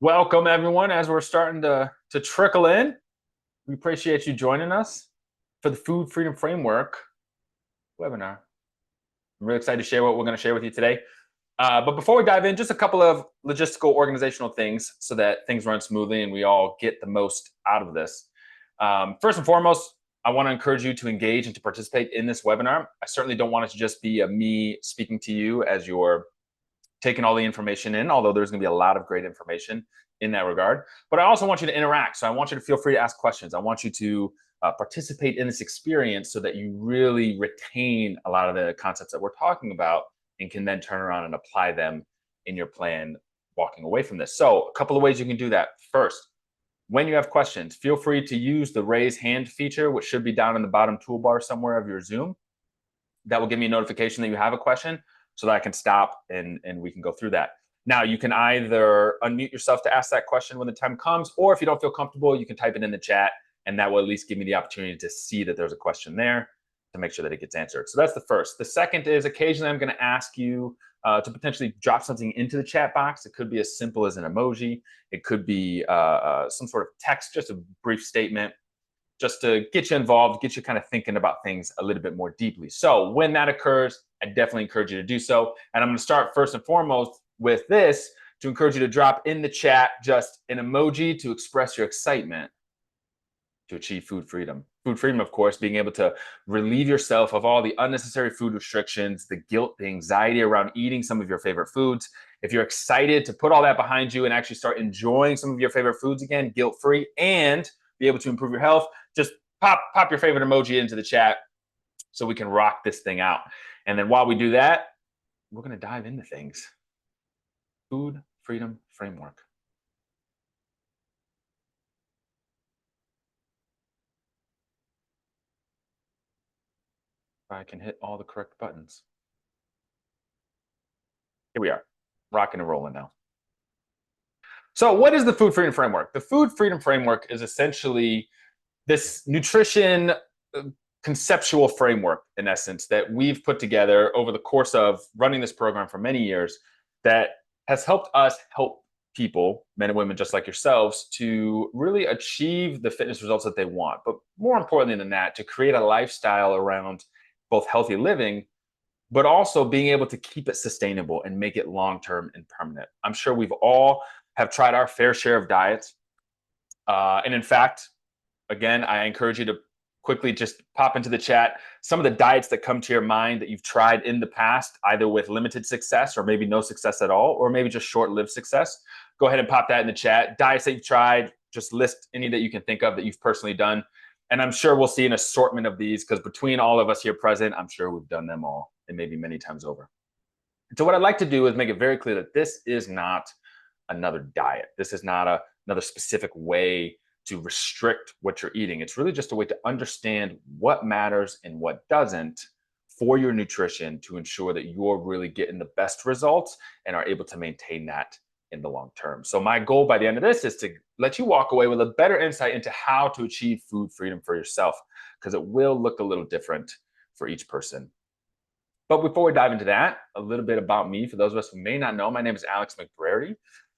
Welcome, everyone, as we're starting to trickle in. We appreciate you joining us for the Food Freedom Framework webinar. I'm really excited to share what we're going to share with you today. But before we dive in, just a couple of logistical organizational things so that things run smoothly and we all get the most out of this. First and foremost, I want to encourage you to engage and to participate in this webinar. I certainly don't want it to just be me speaking to you as you're taking all the information in, although there's going to be a lot of great information in that regard. But I also want you to interact. So I want you to feel free to ask questions. I want you to participate in this experience so that you really retain a lot of the concepts that we're talking about and can then turn around and apply them in your plan walking away from this. So a couple of ways you can do that. First, when you have questions, feel free to use the raise hand feature, which should be down in the bottom toolbar somewhere of your Zoom. That will give me a notification that you have a question so that I can stop and we can go through that. Now, you can either unmute yourself to ask that question when the time comes, or if you don't feel comfortable, you can type it in the chat, and that will at least give me the opportunity to see that there's a question there to make sure that it gets answered. So that's the first. The second is occasionally I'm going to ask you to potentially drop something into the chat box. It could be as simple as an emoji. It could be some sort of text, just a brief statement, just to get you involved, get you kind of thinking about things a little bit more deeply. So when that occurs, I definitely encourage you to do so. And I'm going to start first and foremost with this to encourage you to drop in the chat just an emoji to express your excitement to achieve food freedom. Food freedom, of course, being able to relieve yourself of all the unnecessary food restrictions, the guilt, the anxiety around eating some of your favorite foods. If you're excited to put all that behind you and actually start enjoying some of your favorite foods again, guilt-free, and be able to improve your health, just pop your favorite emoji into the chat so we can rock this thing out. And then while we do that, we're going to dive into things. Food Freedom Framework. If I can hit all the correct buttons. Here we are, rocking and rolling now. So what is the Food Freedom Framework? The Food Freedom Framework is essentially this nutrition conceptual framework, in essence, that we've put together over the course of running this program for many years that has helped us help people, men and women just like yourselves, to really achieve the fitness results that they want. But more importantly than that, to create a lifestyle around both healthy living, but also being able to keep it sustainable and make it long-term and permanent. I'm sure we've all have tried our fair share of diets. And in fact, again, I encourage you to quickly just pop into the chat some of the diets that come to your mind that you've tried in the past, either with limited success or maybe no success at all, or maybe just short-lived success. Go ahead and pop that in the chat. Diets that you've tried, just list any that you can think of that you've personally done. And I'm sure we'll see an assortment of these because between all of us here present, I'm sure we've done them all and maybe many times over. So what I'd like to do is make it very clear that this is not another diet. This is not another specific way to restrict what you're eating. It's really just a way to understand what matters and what doesn't for your nutrition to ensure that you're really getting the best results and are able to maintain that in the long term. So my goal by the end of this is to let you walk away with a better insight into how to achieve food freedom for yourself, because it will look a little different for each person. But before we dive into that, a little bit about me. For those of us who may not know, my name is Alex McBrary.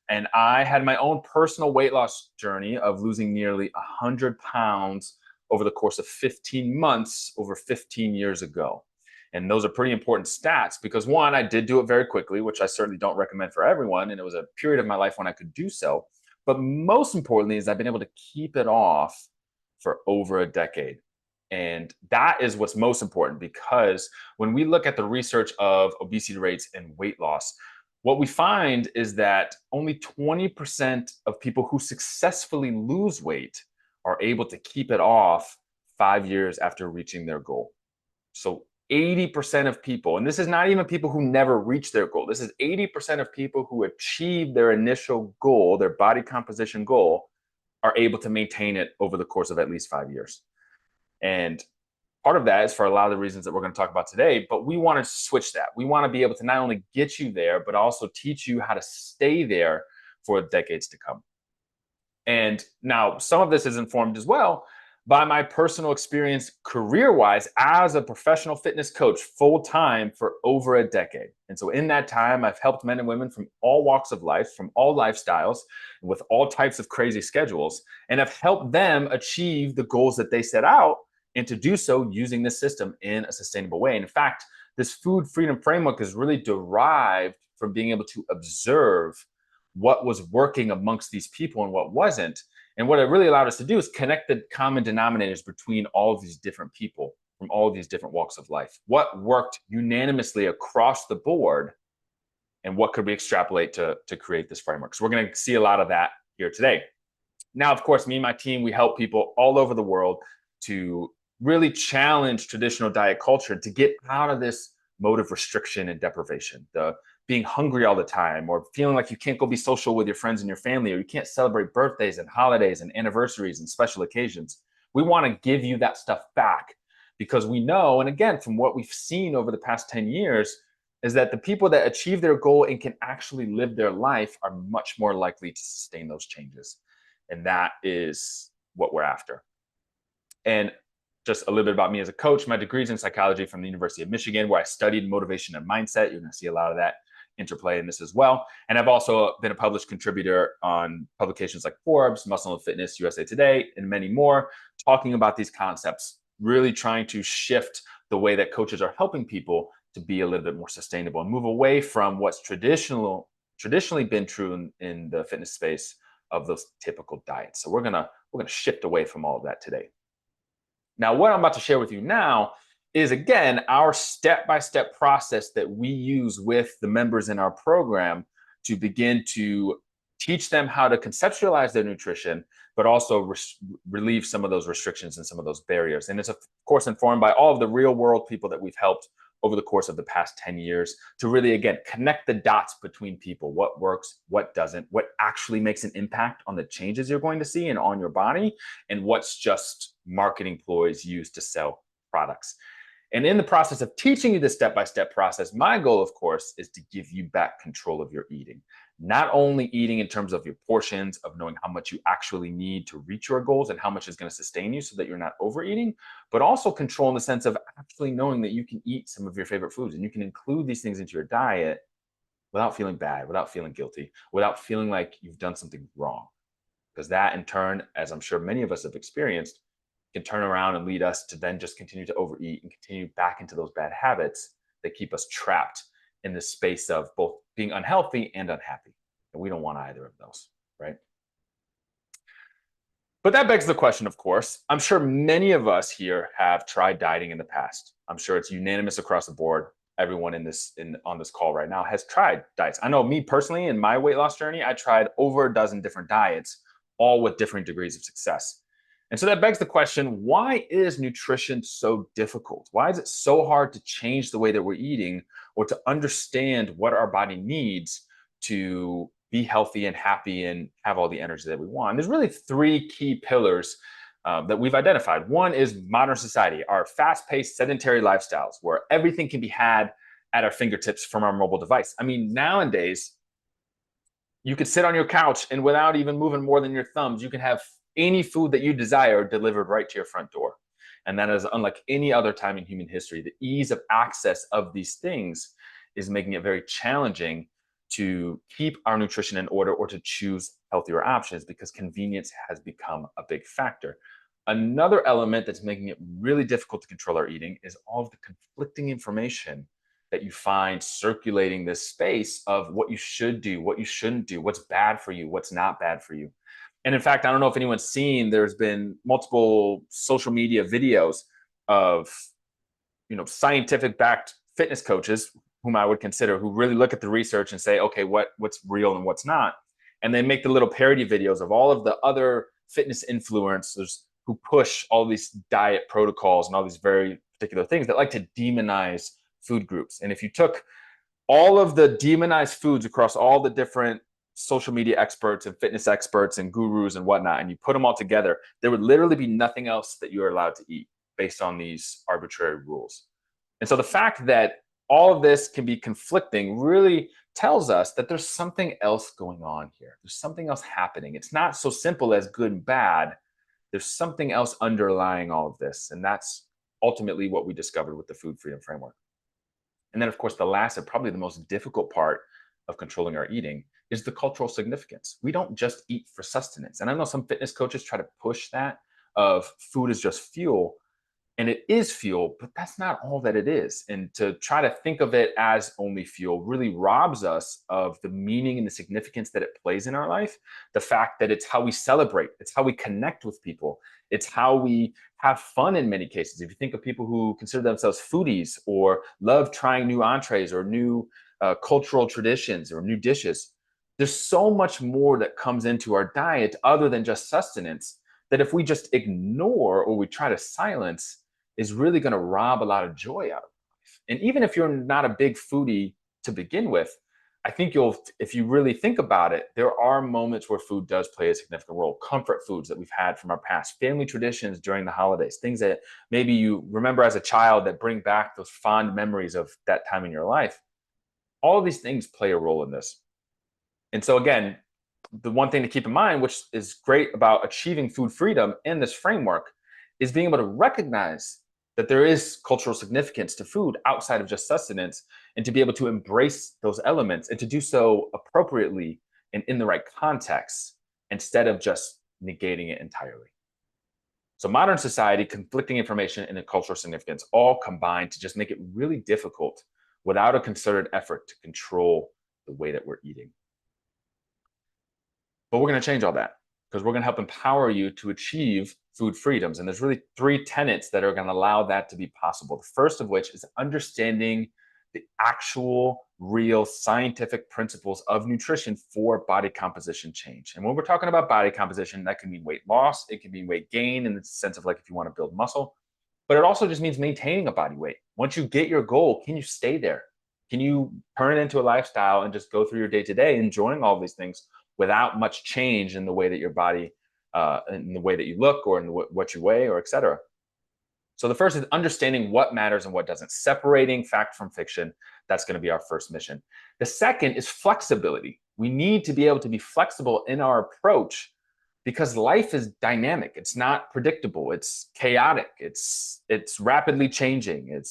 And I had my own personal weight loss journey of losing nearly 100 pounds over the course of 15 months over 15 years ago. And those are pretty important stats because one, I did do it very quickly, which I certainly don't recommend for everyone. And it was a period of my life when I could do so. But most importantly is I've been able to keep it off for over a decade. And that is what's most important because when we look at the research of obesity rates and weight loss, what we find is that only 20% of people who successfully lose weight are able to keep it off 5 years after reaching their goal. So 80% of people, and this is not even people who never reach their goal, this is 80% of people who achieve their initial goal, their body composition goal, are able to maintain it over the course of at least 5 years. And part of that is for a lot of the reasons that we're going to talk about today, but we want to switch that. We want to be able to not only get you there, but also teach you how to stay there for decades to come. And now some of this is informed as well by my personal experience career-wise as a professional fitness coach full-time for over a decade. And so in that time, I've helped men and women from all walks of life, from all lifestyles, with all types of crazy schedules, and I've helped them achieve the goals that they set out, and to do so using this system in a sustainable way. And in fact, this food freedom framework is really derived from being able to observe what was working amongst these people and what wasn't. And what it really allowed us to do is connect the common denominators between all of these different people from all of these different walks of life. What worked unanimously across the board, and what could we extrapolate to create this framework? So we're going to see a lot of that here today. Now, of course, me and my team, we help people all over the world to really challenge traditional diet culture to get out of this mode of restriction and deprivation, the being hungry all the time, or feeling like you can't go be social with your friends and your family, or you can't celebrate birthdays and holidays and anniversaries and special occasions. We want to give you that stuff back because we know, and again, from what we've seen over the past 10 years, is that the people that achieve their goal and can actually live their life are much more likely to sustain those changes. And that is what we're after. And just a little bit about me as a coach, my degrees in psychology from the University of Michigan, where I studied motivation and mindset. You're going to see a lot of that interplay in this as well. And I've also been a published contributor on publications like Forbes, Muscle and Fitness, USA Today, and many more, talking about these concepts, really trying to shift the way that coaches are helping people to be a little bit more sustainable and move away from what's traditionally been true in the fitness space of those typical diets. So we're gonna shift away from all of that today. Now, what I'm about to share with you now is, again, our step-by-step process that we use with the members in our program to begin to teach them how to conceptualize their nutrition, but also relieve some of those restrictions and some of those barriers. And it's, of course, informed by all of the real-world people that we've helped over the course of the past 10 years to really, again, connect the dots between people, what works, what doesn't, what actually makes an impact on the changes you're going to see and on your body, and what's just marketing ploys used to sell products. And in the process of teaching you this step-by-step process, my goal, of course, is to give you back control of your eating. Not only eating in terms of your portions, of knowing how much you actually need to reach your goals and how much is going to sustain you so that you're not overeating, but also control in the sense of actually knowing that you can eat some of your favorite foods and you can include these things into your diet without feeling bad, without feeling guilty, without feeling like you've done something wrong. Because that, in turn, as I'm sure many of us have experienced, can turn around and lead us to then just continue to overeat and continue back into those bad habits that keep us trapped in the space of both being unhealthy and unhappy. And we don't want either of those, right? But that begs the question, of course. I'm sure many of us here have tried dieting in the past. I'm sure it's unanimous across the board. Everyone on this call right now has tried diets. I know me personally, in my weight loss journey, I tried over a dozen different diets, all with different degrees of success. And so that begs the question, why is nutrition so difficult? Why is it so hard to change the way that we're eating or to understand what our body needs to be healthy and happy and have all the energy that we want? And there's really three key pillars that we've identified. One is modern society, our fast-paced sedentary lifestyles, where everything can be had at our fingertips from our mobile device. I mean, nowadays, you could sit on your couch and without even moving more than your thumbs, you can have any food that you desire delivered right to your front door. And that is unlike any other time in human history. The ease of access of these things is making it very challenging to keep our nutrition in order or to choose healthier options because convenience has become a big factor. Another element that's making it really difficult to control our eating is all of the conflicting information that you find circulating this space of what you should do, what you shouldn't do, what's bad for you, what's not bad for you. And in fact, I don't know if anyone's seen, there's been multiple social media videos of, scientific backed fitness coaches whom I would consider, who really look at the research and say, okay, what's real and what's not. And they make the little parody videos of all of the other fitness influencers who push all these diet protocols and all these very particular things that like to demonize food groups. And if you took all of the demonized foods across all the different social media experts and fitness experts and gurus and whatnot, and you put them all together, there would literally be nothing else that you are allowed to eat based on these arbitrary rules. And so the fact that all of this can be conflicting really tells us that there's something else going on here. There's something else happening. It's not so simple as good and bad. There's something else underlying all of this. And that's ultimately what we discovered with the food freedom framework. And then, of course, the last and probably the most difficult part of controlling our eating is the cultural significance. We don't just eat for sustenance. And I know some fitness coaches try to push that of food is just fuel, and it is fuel, but that's not all that it is. And to try to think of it as only fuel really robs us of the meaning and the significance that it plays in our life. The fact that it's how we celebrate, it's how we connect with people, it's how we have fun in many cases. If you think of people who consider themselves foodies or love trying new entrees or new cultural traditions or new dishes, there's so much more that comes into our diet other than just sustenance that if we just ignore or we try to silence, is really going to rob a lot of joy out of life. And even if you're not a big foodie to begin with, I think if you really think about it, there are moments where food does play a significant role. Comfort foods that we've had from our past, family traditions during the holidays, things that maybe you remember as a child that bring back those fond memories of that time in your life. All of these things play a role in this. And so, again, the one thing to keep in mind, which is great about achieving food freedom in this framework, is being able to recognize that there is cultural significance to food outside of just sustenance, and to be able to embrace those elements and to do so appropriately and in the right context instead of just negating it entirely. So, modern society, conflicting information, and the cultural significance all combine to just make it really difficult without a concerted effort to control the way that we're eating. But we're going to change all that because we're going to help empower you to achieve food freedoms. And there's really three tenets that are going to allow that to be possible. The first of which is understanding the actual, real scientific principles of nutrition for body composition change. And when we're talking about body composition, that can mean weight loss, it can mean weight gain in the sense of like if you want to build muscle, but it also just means maintaining a body weight. Once you get your goal, can you stay there? Can you turn it into a lifestyle and just go through your day to day enjoying all these things without much change in the way that your body, in the way that you look or in what you weigh or et cetera? So the first is understanding what matters and what doesn't, separating fact from fiction. That's going to be our first mission. The second is flexibility. We need to be able to be flexible in our approach because life is dynamic. It's not predictable. It's chaotic. It's rapidly changing.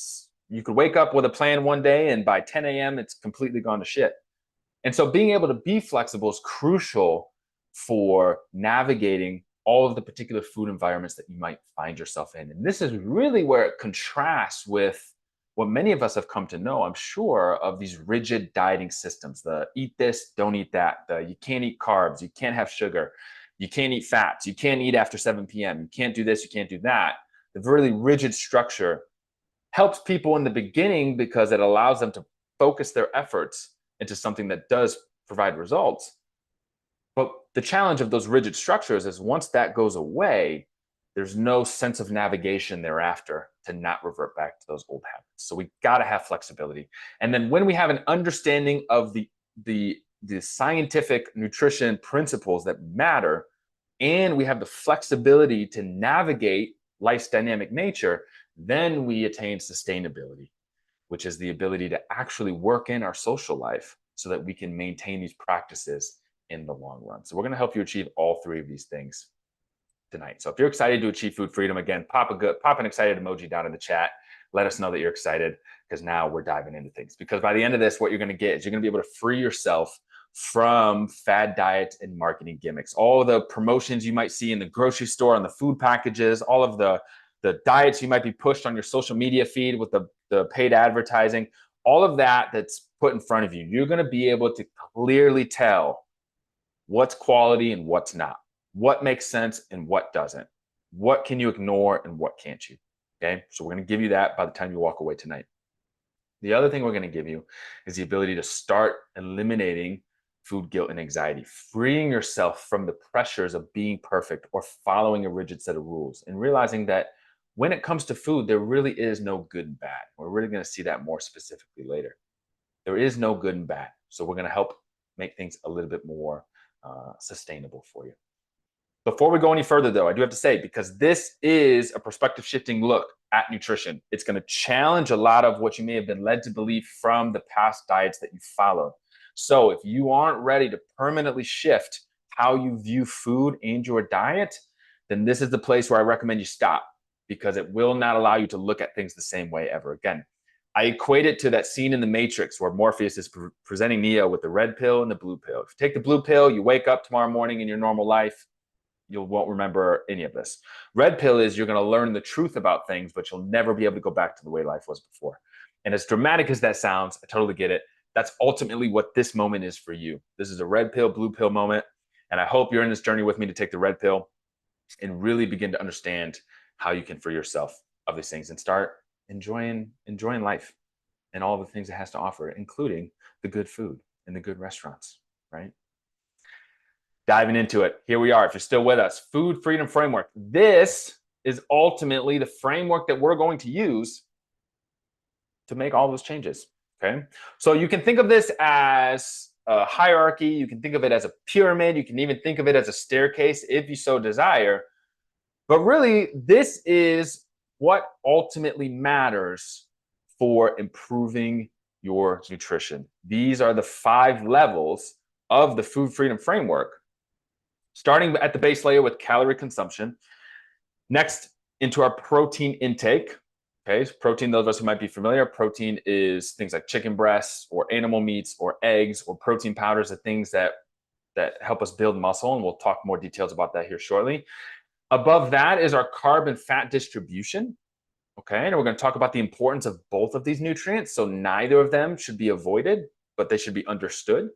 You could wake up with a plan one day and by 10 a.m. it's completely gone to shit. And so being able to be flexible is crucial for navigating all of the particular food environments that you might find yourself in. And this is really where it contrasts with what many of us have come to know, I'm sure, of these rigid dieting systems. The eat this, don't eat that. The you can't eat carbs, you can't have sugar, you can't eat fats, you can't eat after 7 p.m., you can't do this, you can't do that. The really rigid structure helps people in the beginning because it allows them to focus their efforts into something that does provide results. But the challenge of those rigid structures is once that goes away, there's no sense of navigation thereafter to not revert back to those old habits. So we got to have flexibility. And then when we have an understanding of the scientific nutrition principles that matter, and we have the flexibility to navigate life's dynamic nature, then we attain sustainability, which is the ability to actually work in our social life so that we can maintain these practices in the long run. So we're going to help you achieve all three of these things tonight. So if you're excited to achieve food freedom, again, pop an excited emoji down in the chat. Let us know that you're excited because now we're diving into things. Because by the end of this, what you're going to get is you're going to be able to free yourself from fad diets and marketing gimmicks. All of the promotions you might see in the grocery store on the food packages, all of the diets you might be pushed on your social media feed with the paid advertising, all of that that's put in front of you, you're going to be able to clearly tell what's quality and what's not, what makes sense and what doesn't, what can you ignore and what can't you. Okay, so we're going to give you that by the time you walk away tonight. The other thing we're going to give you is the ability to start eliminating food guilt and anxiety, freeing yourself from the pressures of being perfect or following a rigid set of rules, and realizing that when it comes to food, there really is no good and bad. We're really going to see that more specifically later. There is no good and bad. So we're going to help make things a little bit more sustainable for you. Before we go any further, though, I do have to say, because this is a perspective shifting look at nutrition, it's going to challenge a lot of what you may have been led to believe from the past diets that you followed. So if you aren't ready to permanently shift how you view food and your diet, then this is the place where I recommend you stop, because it will not allow you to look at things the same way ever again. I equate it to that scene in The Matrix where Morpheus is presenting Neo with the red pill and the blue pill. If you take the blue pill, you wake up tomorrow morning in your normal life, you won't remember any of this. Red pill is you're going to learn the truth about things, but you'll never be able to go back to the way life was before. And as dramatic as that sounds, I totally get it. That's ultimately what this moment is for you. This is a red pill, blue pill moment. And I hope you're in this journey with me to take the red pill and really begin to understand how you can free yourself of these things and start enjoying life and all the things it has to offer, including the good food and the good restaurants, right? Diving into it, here we are. If you're still with us, Food Freedom Framework. This is ultimately the framework that we're going to use to make all those changes, okay? So you can think of this as a hierarchy. You can think of it as a pyramid. You can even think of it as a staircase if you so desire. But really, this is what ultimately matters for improving your nutrition. These are the 5 levels of the Food Freedom Framework, starting at the base layer with calorie consumption. Next, into our protein intake. Okay, so protein, those of us who might be familiar, protein is things like chicken breasts or animal meats or eggs or protein powders, the things that help us build muscle, and we'll talk more details about that here shortly. Above that is our carb and fat distribution. Okay, and we're going to talk about the importance of both of these nutrients. So neither of them should be avoided, but they should be understood.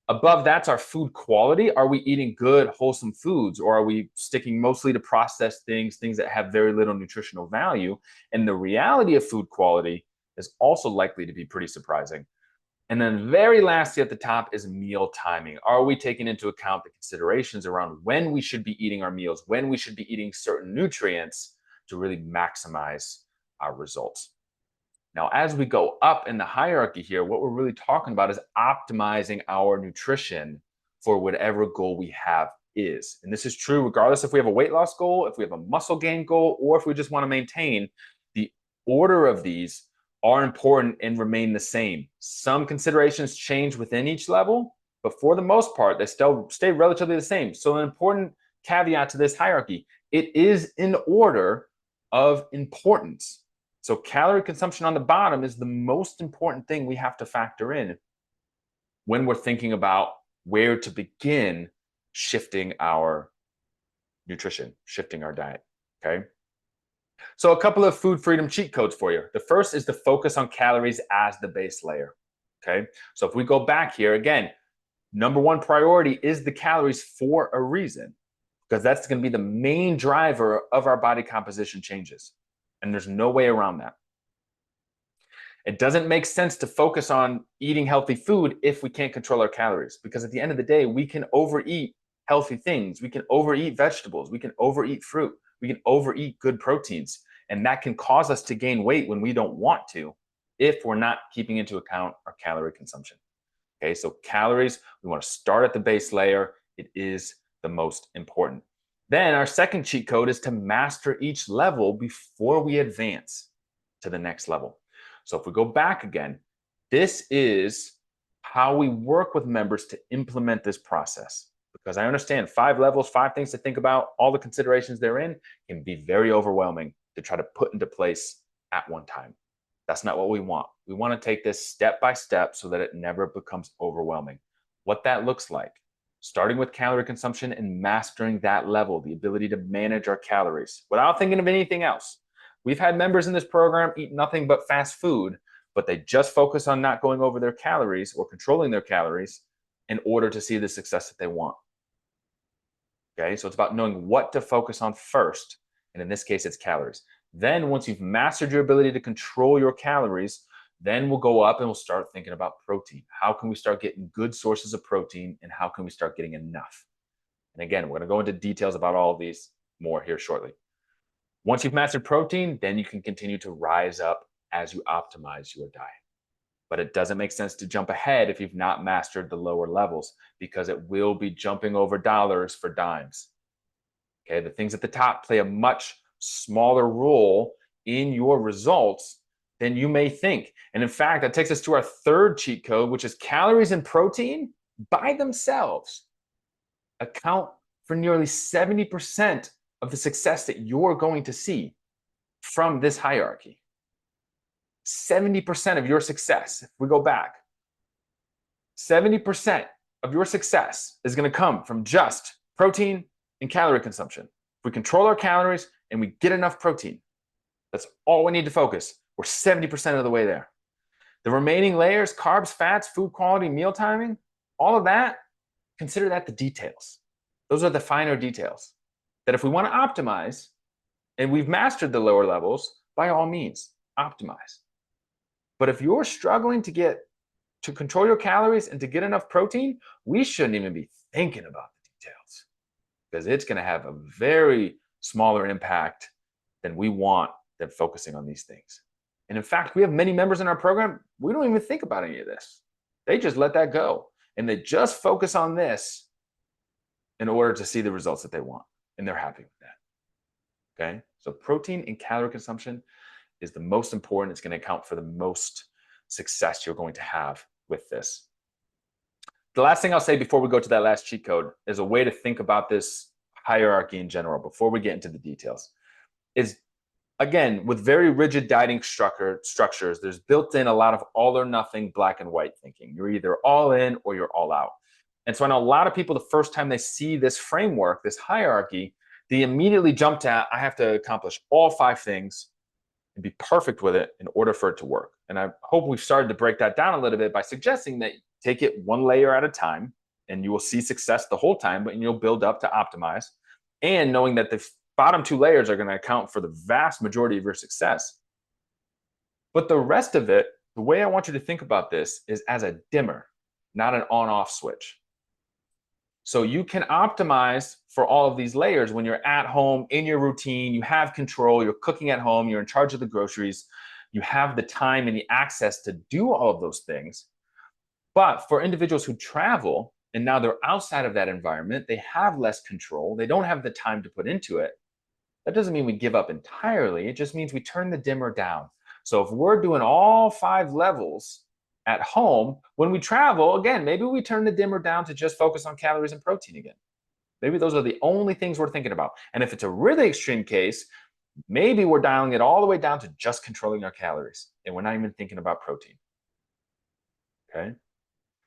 Above that's our food quality. Are we eating good, wholesome foods, or are we sticking mostly to processed things that have very little nutritional value? And the reality of food quality is also likely to be pretty surprising. And then very lastly at the top is meal timing. Are we taking into account the considerations around when we should be eating our meals, when we should be eating certain nutrients to really maximize our results? Now, as we go up in the hierarchy here, what we're really talking about is optimizing our nutrition for whatever goal we have is. And this is true regardless if we have a weight loss goal, if we have a muscle gain goal, or if we just want to maintain. The order of these are important and remain the same. Some considerations change within each level, but for the most part, they still stay relatively the same. So an important caveat to this hierarchy, it is in order of importance. So calorie consumption on the bottom is the most important thing we have to factor in when we're thinking about where to begin shifting our nutrition, shifting our diet, okay? So a couple of food freedom cheat codes for you. The first is to focus on calories as the base layer, okay? So if we go back here, again, number 1 priority is the calories for a reason, because that's going to be the main driver of our body composition changes. And there's no way around that. It doesn't make sense to focus on eating healthy food if we can't control our calories, because at the end of the day, we can overeat healthy things. We can overeat vegetables. We can overeat fruit. We can overeat good proteins. And that can cause us to gain weight when we don't want to, if we're not keeping into account our calorie consumption. Okay, so calories, we want to start at the base layer. It is the most important. Then our second cheat code is to master each level before we advance to the next level. So if we go back again, this is how we work with members to implement this process. Because I understand 5 levels, 5 things to think about, all the considerations therein can be very overwhelming to try to put into place at one time. That's not what we want. We want to take this step by step so that it never becomes overwhelming. What that looks like, starting with calorie consumption and mastering that level, the ability to manage our calories without thinking of anything else. We've had members in this program eat nothing but fast food, but they just focus on not going over their calories or controlling their calories in order to see the success that they want. Okay, so it's about knowing what to focus on first. And in this case, it's calories. Then once you've mastered your ability to control your calories, then we'll go up and we'll start thinking about protein. How can we start getting good sources of protein, and how can we start getting enough? And again, we're going to go into details about all of these more here shortly. Once you've mastered protein, then you can continue to rise up as you optimize your diet. But it doesn't make sense to jump ahead if you've not mastered the lower levels, because it will be jumping over dollars for dimes. Okay, the things at the top play a much smaller role in your results than you may think. And in fact, that takes us to our third cheat code, which is calories and protein by themselves account for nearly 70% of the success that you're going to see from this hierarchy. 70% of your success, if we go back, 70% of your success is going to come from just protein and calorie consumption. If we control our calories and we get enough protein, that's all we need to focus. We're 70% of the way there. The remaining layers, carbs, fats, food quality, meal timing, all of that, consider that the details. Those are the finer details that if we want to optimize and we've mastered the lower levels, by all means, optimize. But if you're struggling to control your calories and to get enough protein, we shouldn't even be thinking about the details because it's going to have a very smaller impact than we want than focusing on these things. And in fact, we have many members in our program, we don't even think about any of this. They just let that go and they just focus on this in order to see the results that they want. And they're happy with that. Okay. So protein and calorie consumption is the most important. It's going to account for the most success you're going to have with this. The last thing I'll say before we go to that last cheat code is a way to think about this hierarchy in general before we get into the details is, again, with very rigid dieting structures, there's built in a lot of all or nothing, black and white thinking. You're either all in or you're all out. And so I know a lot of people, the first time they see this framework, this hierarchy, they immediately jump to, I have to accomplish all 5 things and be perfect with it in order for it to work. And I hope we've started to break that down a little bit by suggesting that take it one layer at a time and you will see success the whole time, but you'll build up to optimize. And knowing that the bottom 2 layers are going to account for the vast majority of your success. But the rest of it, the way I want you to think about this is as a dimmer, not an on-off switch. So you can optimize for all of these layers when you're at home, in your routine, you have control, you're cooking at home, you're in charge of the groceries, you have the time and the access to do all of those things. But for individuals who travel and now they're outside of that environment, they have less control, they don't have the time to put into it. That doesn't mean we give up entirely. It just means we turn the dimmer down. So if we're doing all 5 levels at home, when we travel, again, maybe we turn the dimmer down to just focus on calories and protein again. Maybe those are the only things we're thinking about. And if it's a really extreme case, maybe we're dialing it all the way down to just controlling our calories and we're not even thinking about protein. Okay?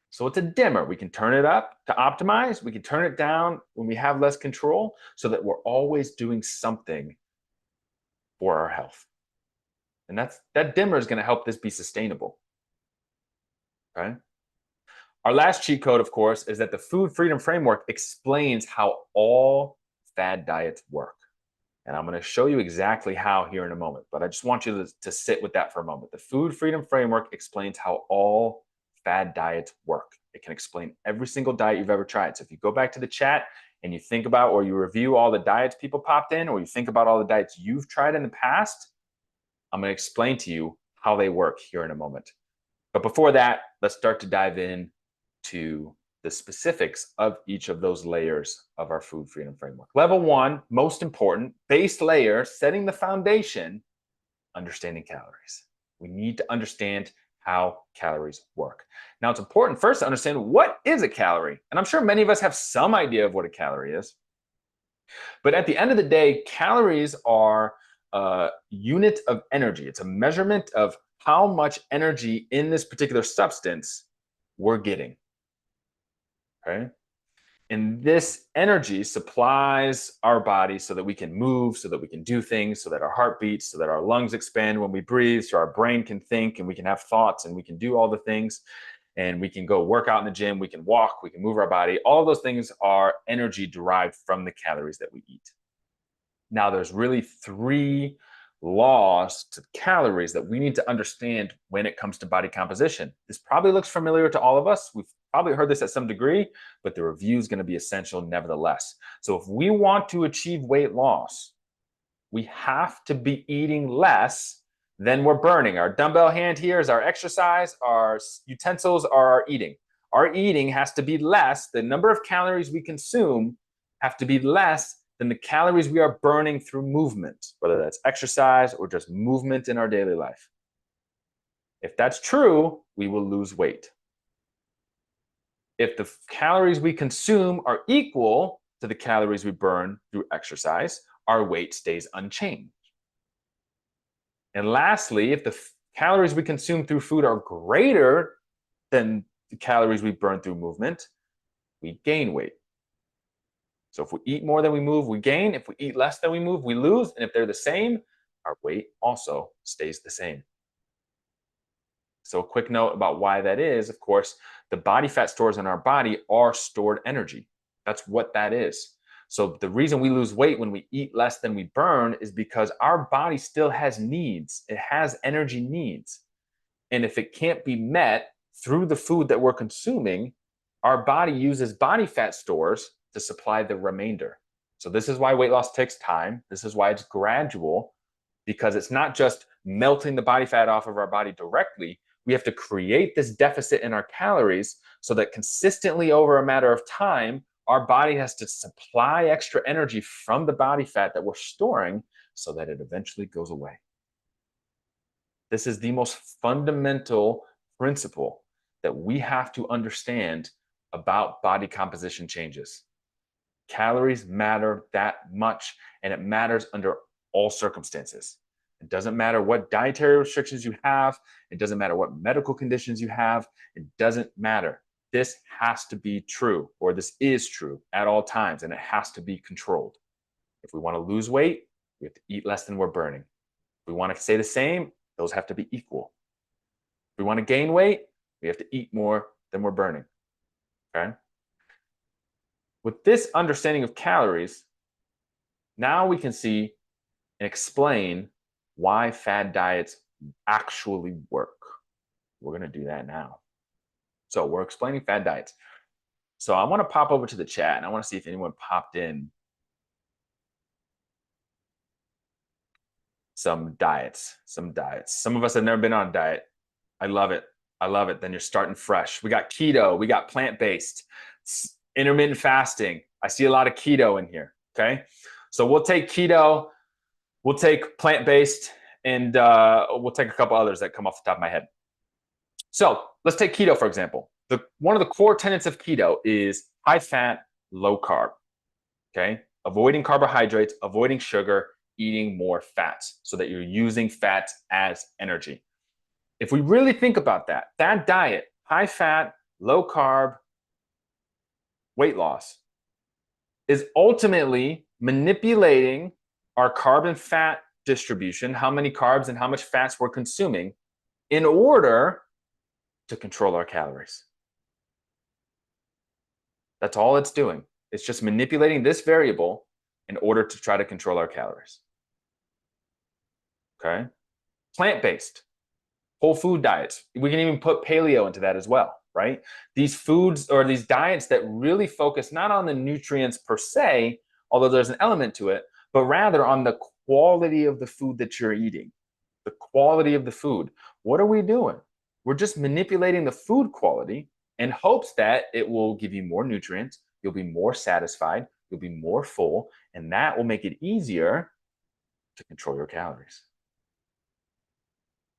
So it's a dimmer. We can turn it up to optimize. We can turn it down when we have less control so that we're always doing something for our health. And that dimmer is going to help this be sustainable. Okay? Our last cheat code, of course, is that the Food Freedom Framework explains how all fad diets work. And I'm going to show you exactly how here in a moment, but I just want you to sit with that for a moment. The Food Freedom Framework explains how all fad diets work. It can explain every single diet you've ever tried. So if you go back to the chat and you think about or you review all the diets people popped in, or you think about all the diets you've tried in the past, I'm going to explain to you how they work here in a moment. But before that, let's start to dive in to the specifics of each of those layers of our Food Freedom Framework. Level 1, most important, base layer, setting the foundation, understanding calories. We need to understand how calories work. Now, it's important first to understand what is a calorie. And I'm sure many of us have some idea of what a calorie is. But at the end of the day, calories are a unit of energy. It's a measurement of how much energy in this particular substance we're getting. Okay? And this energy supplies our body so that we can move, so that we can do things, so that our heart beats, so that our lungs expand when we breathe, so our brain can think and we can have thoughts and we can do all the things. And we can go work out in the gym, we can walk, we can move our body. All of those things are energy derived from the calories that we eat. Now, there's really 3 laws to calories that we need to understand when it comes to body composition. This probably looks familiar to all of us. We've probably heard this at some degree, but the review is going to be essential nevertheless. So if we want to achieve weight loss, we have to be eating less than we're burning. Our dumbbell hand here is our exercise, our utensils are our eating. Our eating has to be less, the number of calories we consume have to be less than the calories we are burning through movement, whether that's exercise or just movement in our daily life. If that's true, we will lose weight. If the calories we consume are equal to the calories we burn through exercise, our weight stays unchanged. And lastly, if the calories we consume through food are greater than the calories we burn through movement, we gain weight. So if we eat more than we move, we gain. If we eat less than we move, we lose. And if they're the same, our weight also stays the same. So a quick note about why that is, of course, the body fat stores in our body are stored energy. That's what that is. So the reason we lose weight when we eat less than we burn is because our body still has needs. It has energy needs. And if it can't be met through the food that we're consuming, our body uses body fat stores to supply the remainder. So this is why weight loss takes time. This is why it's gradual, because it's not just melting the body fat off of our body directly. We have to create this deficit in our calories so that consistently over a matter of time, our body has to supply extra energy from the body fat that we're storing so that it eventually goes away. This is the most fundamental principle that we have to understand about body composition changes. Calories matter that much, and it matters under all circumstances. It doesn't matter what dietary restrictions you have. It doesn't matter what medical conditions you have. It doesn't matter. This has to be true, or this is true at all times, and it has to be controlled. If we want to lose weight, we have to eat less than we're burning. If we want to stay the same, those have to be equal. If we want to gain weight, we have to eat more than we're burning. Okay? With this understanding of calories, now we can see and explain why fad diets actually work. We're going to do that now. So we're explaining fad diets. So I want to pop over to the chat and I want to see if anyone popped in some diets. Some of us have never been on a diet. I love it. I love it. Then you're starting fresh. We got keto. We got plant-based. Intermittent fasting. I see a lot of keto in here. Okay. So we'll take keto. We'll take plant-based. And we'll take a couple others that come off the top of my head. So let's take keto, for example. One of the core tenets of keto is high fat, low carb. Okay. Avoiding carbohydrates, avoiding sugar, eating more fats so that you're using fats as energy. If we really think about that diet, high fat, low carb, weight loss, is ultimately manipulating our carb and fat distribution, how many carbs and how much fats we're consuming, in order to control our calories. That's all it's doing. It's just manipulating this variable in order to try to control our calories. Okay? Plant-based, whole food diets. We can even put paleo into that as well, right? These foods or these diets that really focus not on the nutrients per se, although there's an element to it, but rather on the quality of the food that you're eating. The quality of the food. What are we doing? We're just manipulating the food quality in hopes that it will give you more nutrients, you'll be more satisfied, you'll be more full, and that will make it easier to control your calories.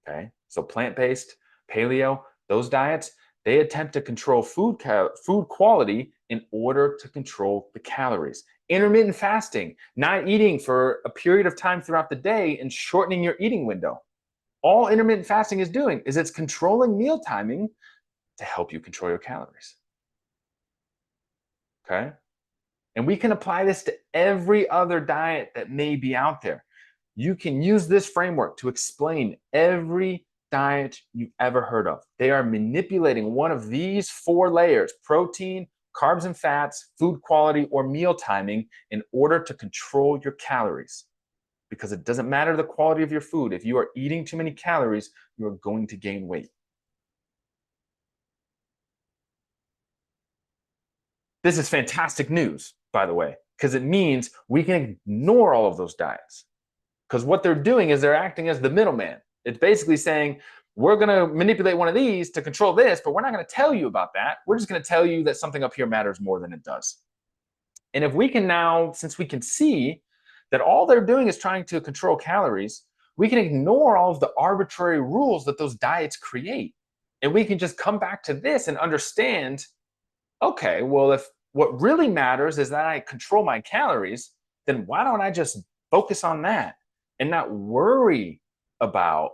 Okay, so plant-based, paleo, those diets, they attempt to control food quality in order to control the calories. Intermittent fasting, not eating for a period of time throughout the day and shortening your eating window. All intermittent fasting is doing is it's controlling meal timing to help you control your calories. Okay? And we can apply this to every other diet that may be out there. You can use this framework to explain every diet you've ever heard of. They are manipulating one of these 4 layers: protein, carbs and fats, food quality, or meal timing in order to control your calories. Because it doesn't matter the quality of your food. If you are eating too many calories, you are going to gain weight. This is fantastic news, by the way, because it means we can ignore all of those diets. Because what they're doing is they're acting as the middleman. It's basically saying, we're going to manipulate one of these to control this, but we're not going to tell you about that. We're just going to tell you that something up here matters more than it does. And if we can now, since we can see that all they're doing is trying to control calories, we can ignore all of the arbitrary rules that those diets create. And we can just come back to this and understand, okay, well, if what really matters is that I control my calories, then why don't I just Focus on that and not worry about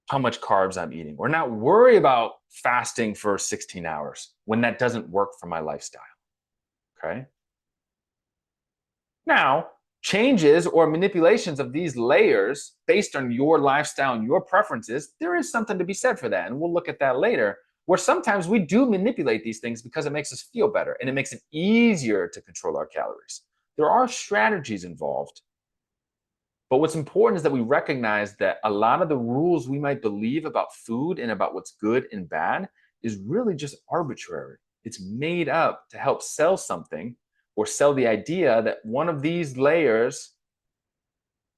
how much carbs I'm eating, or not worry about fasting for 16 hours when that doesn't work for my lifestyle. Okay. Now, changes or manipulations of these layers based on your lifestyle and your preferences, there is something to be said for that. And we'll look at that later, where sometimes we do manipulate these things because it makes us feel better and it makes it easier to control our calories. There are strategies involved. But what's important is that we recognize that a lot of the rules we might believe about food and about what's good and bad is really just arbitrary. It's made up to help sell something or sell the idea that one of these layers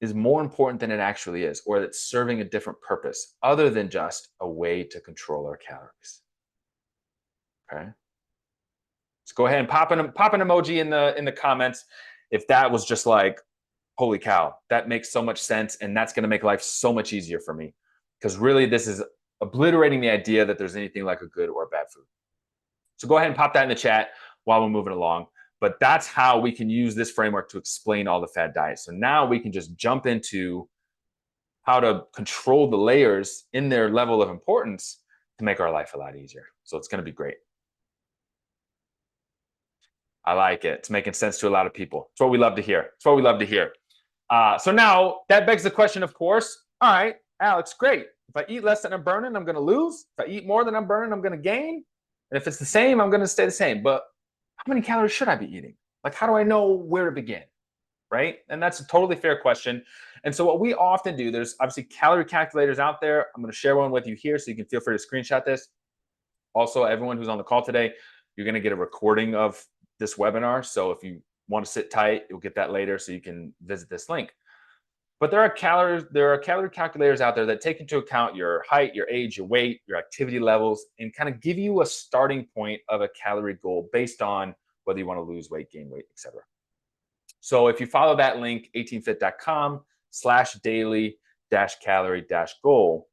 is more important than it actually is, or that it's serving a different purpose other than just a way to control our calories. Okay. Let's go ahead and pop an emoji in the comments if that was just like, holy cow, that makes so much sense. And that's going to make life so much easier for me. Because really, this is obliterating the idea that there's anything like a good or a bad food. So go ahead and pop that in the chat while we're moving along. But that's how we can use this framework to explain all the fad diets. So now we can just jump into how to control the layers in their level of importance to make our life a lot easier. So it's going to be great. I like it. It's making sense to a lot of people. It's what we love to hear. It's what we love to hear. So now that begs the question, of course, all right, Alex, great. If I eat less than I'm burning, I'm going to lose. If I eat more than I'm burning, I'm going to gain. And if it's the same, I'm going to stay the same. But how many calories should I be eating? Like, how do I know where to begin? Right? And that's a totally fair question. And so what we often do, there's obviously calorie calculators out there. I'm going to share one with you here so you can feel free to screenshot this. Also, everyone who's on the call today, you're going to get a recording of this webinar. So if you want to sit tight, you'll get that later so you can visit this link. But there are calorie calculators out there that take into account your height, your age, your weight, your activity levels, and kind of give you a starting point of a calorie goal based on whether you want to lose weight, gain weight, etc. So if you follow that link, 18fit.com/daily-calorie-goal,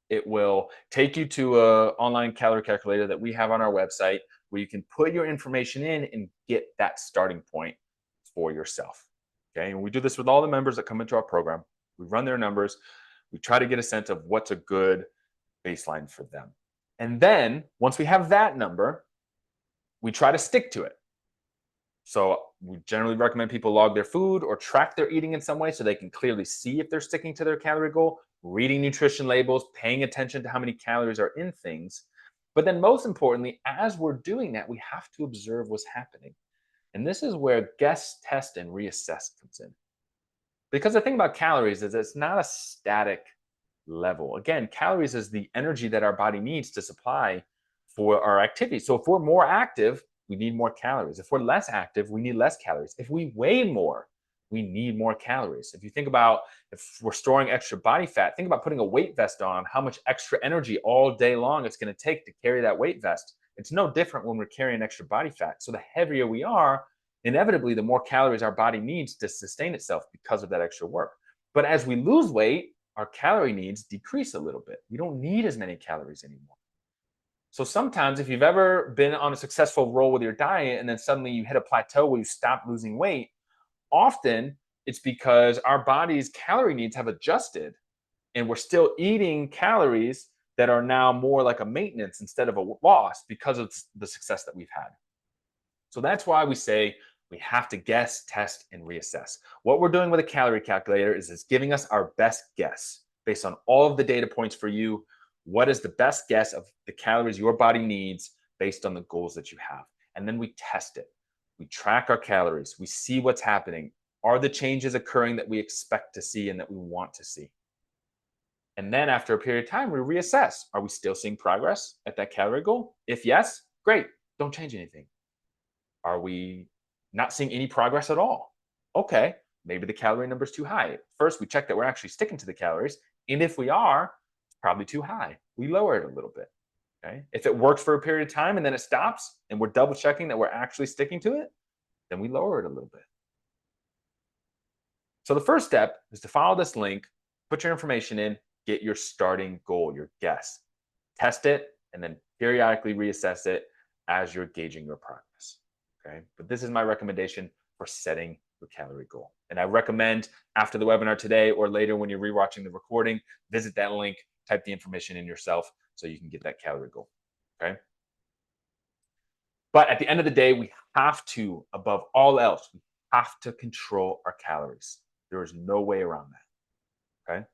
it will take you to an online calorie calculator that we have on our website where you can put your information in and get that starting point for yourself. Okay, and we do this with all the members that come into our program. We run their numbers. We try to get a sense of what's a good baseline for them. And then once we have that number, we try to stick to it. So we generally recommend people log their food or track their eating in some way so they can clearly see if they're sticking to their calorie goal, reading nutrition labels, paying attention to how many calories are in things. But then most importantly, as we're doing that, we have to observe what's happening. And this is where guess, test, and reassess comes in. Because the thing about calories is it's not a static level. Again, calories is the energy that our body needs to supply for our activity. So if we're more active, we need more calories. If we're less active, we need less calories. If we weigh more, we need more calories. If you think about if we're storing extra body fat, think about putting a weight vest on, how much extra energy all day long it's going to take to carry that weight vest. It's no different when we're carrying extra body fat. So the heavier we are, inevitably, the more calories our body needs to sustain itself because of that extra work. But as we lose weight, our calorie needs decrease a little bit. We don't need as many calories anymore. So sometimes if you've ever been on a successful roll with your diet and then suddenly you hit a plateau where you stop losing weight, often it's because our body's calorie needs have adjusted and we're still eating calories that are now more like a maintenance instead of a loss because of the success that we've had. So that's why we say we have to guess, test, and reassess. What we're doing with a calorie calculator is it's giving us our best guess based on all of the data points for you. What is the best guess of the calories your body needs based on the goals that you have? And then we test it. We track our calories. We see what's happening. Are the changes occurring that we expect to see and that we want to see? And then after a period of time, we reassess. Are we still seeing progress at that calorie goal? If yes, great. Don't change anything. Are we not seeing any progress at all? Okay, maybe the calorie number is too high. First, we check that we're actually sticking to the calories. And if we are, it's probably too high. We lower it a little bit. Okay. If it works for a period of time and then it stops and we're double checking that we're actually sticking to it, then we lower it a little bit. So the first step is to follow this link, put your information in, get your starting goal, your guess. Test it, and then periodically reassess it as you're gauging your progress. Okay. But this is my recommendation for setting your calorie goal. And I recommend after the webinar today or later when you're rewatching the recording, visit that link, type the information in yourself so you can get that calorie goal. Okay. But at the end of the day, we have to, above all else, we have to control our calories. There is no way around that. Okay.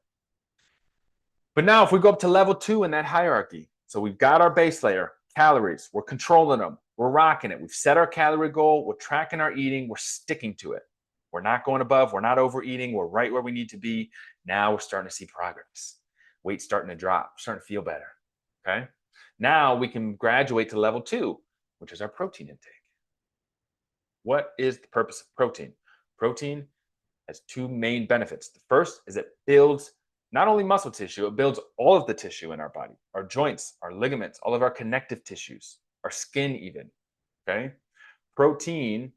But now if we go up to level 2 in that hierarchy, so we've got our base layer, calories, we're controlling them, we're rocking it. We've set our calorie goal, we're tracking our eating, we're sticking to it. We're not going above, we're not overeating, we're right where we need to be. Now we're starting to see progress. Weight's starting to drop, starting to feel better. Okay. Now we can graduate to level 2, which is our protein intake. What is the purpose of protein? Protein has 2 main benefits. The first is it builds not only muscle tissue, it builds all of the tissue in our body, our joints, our ligaments, all of our connective tissues, our skin even. Okay. Protein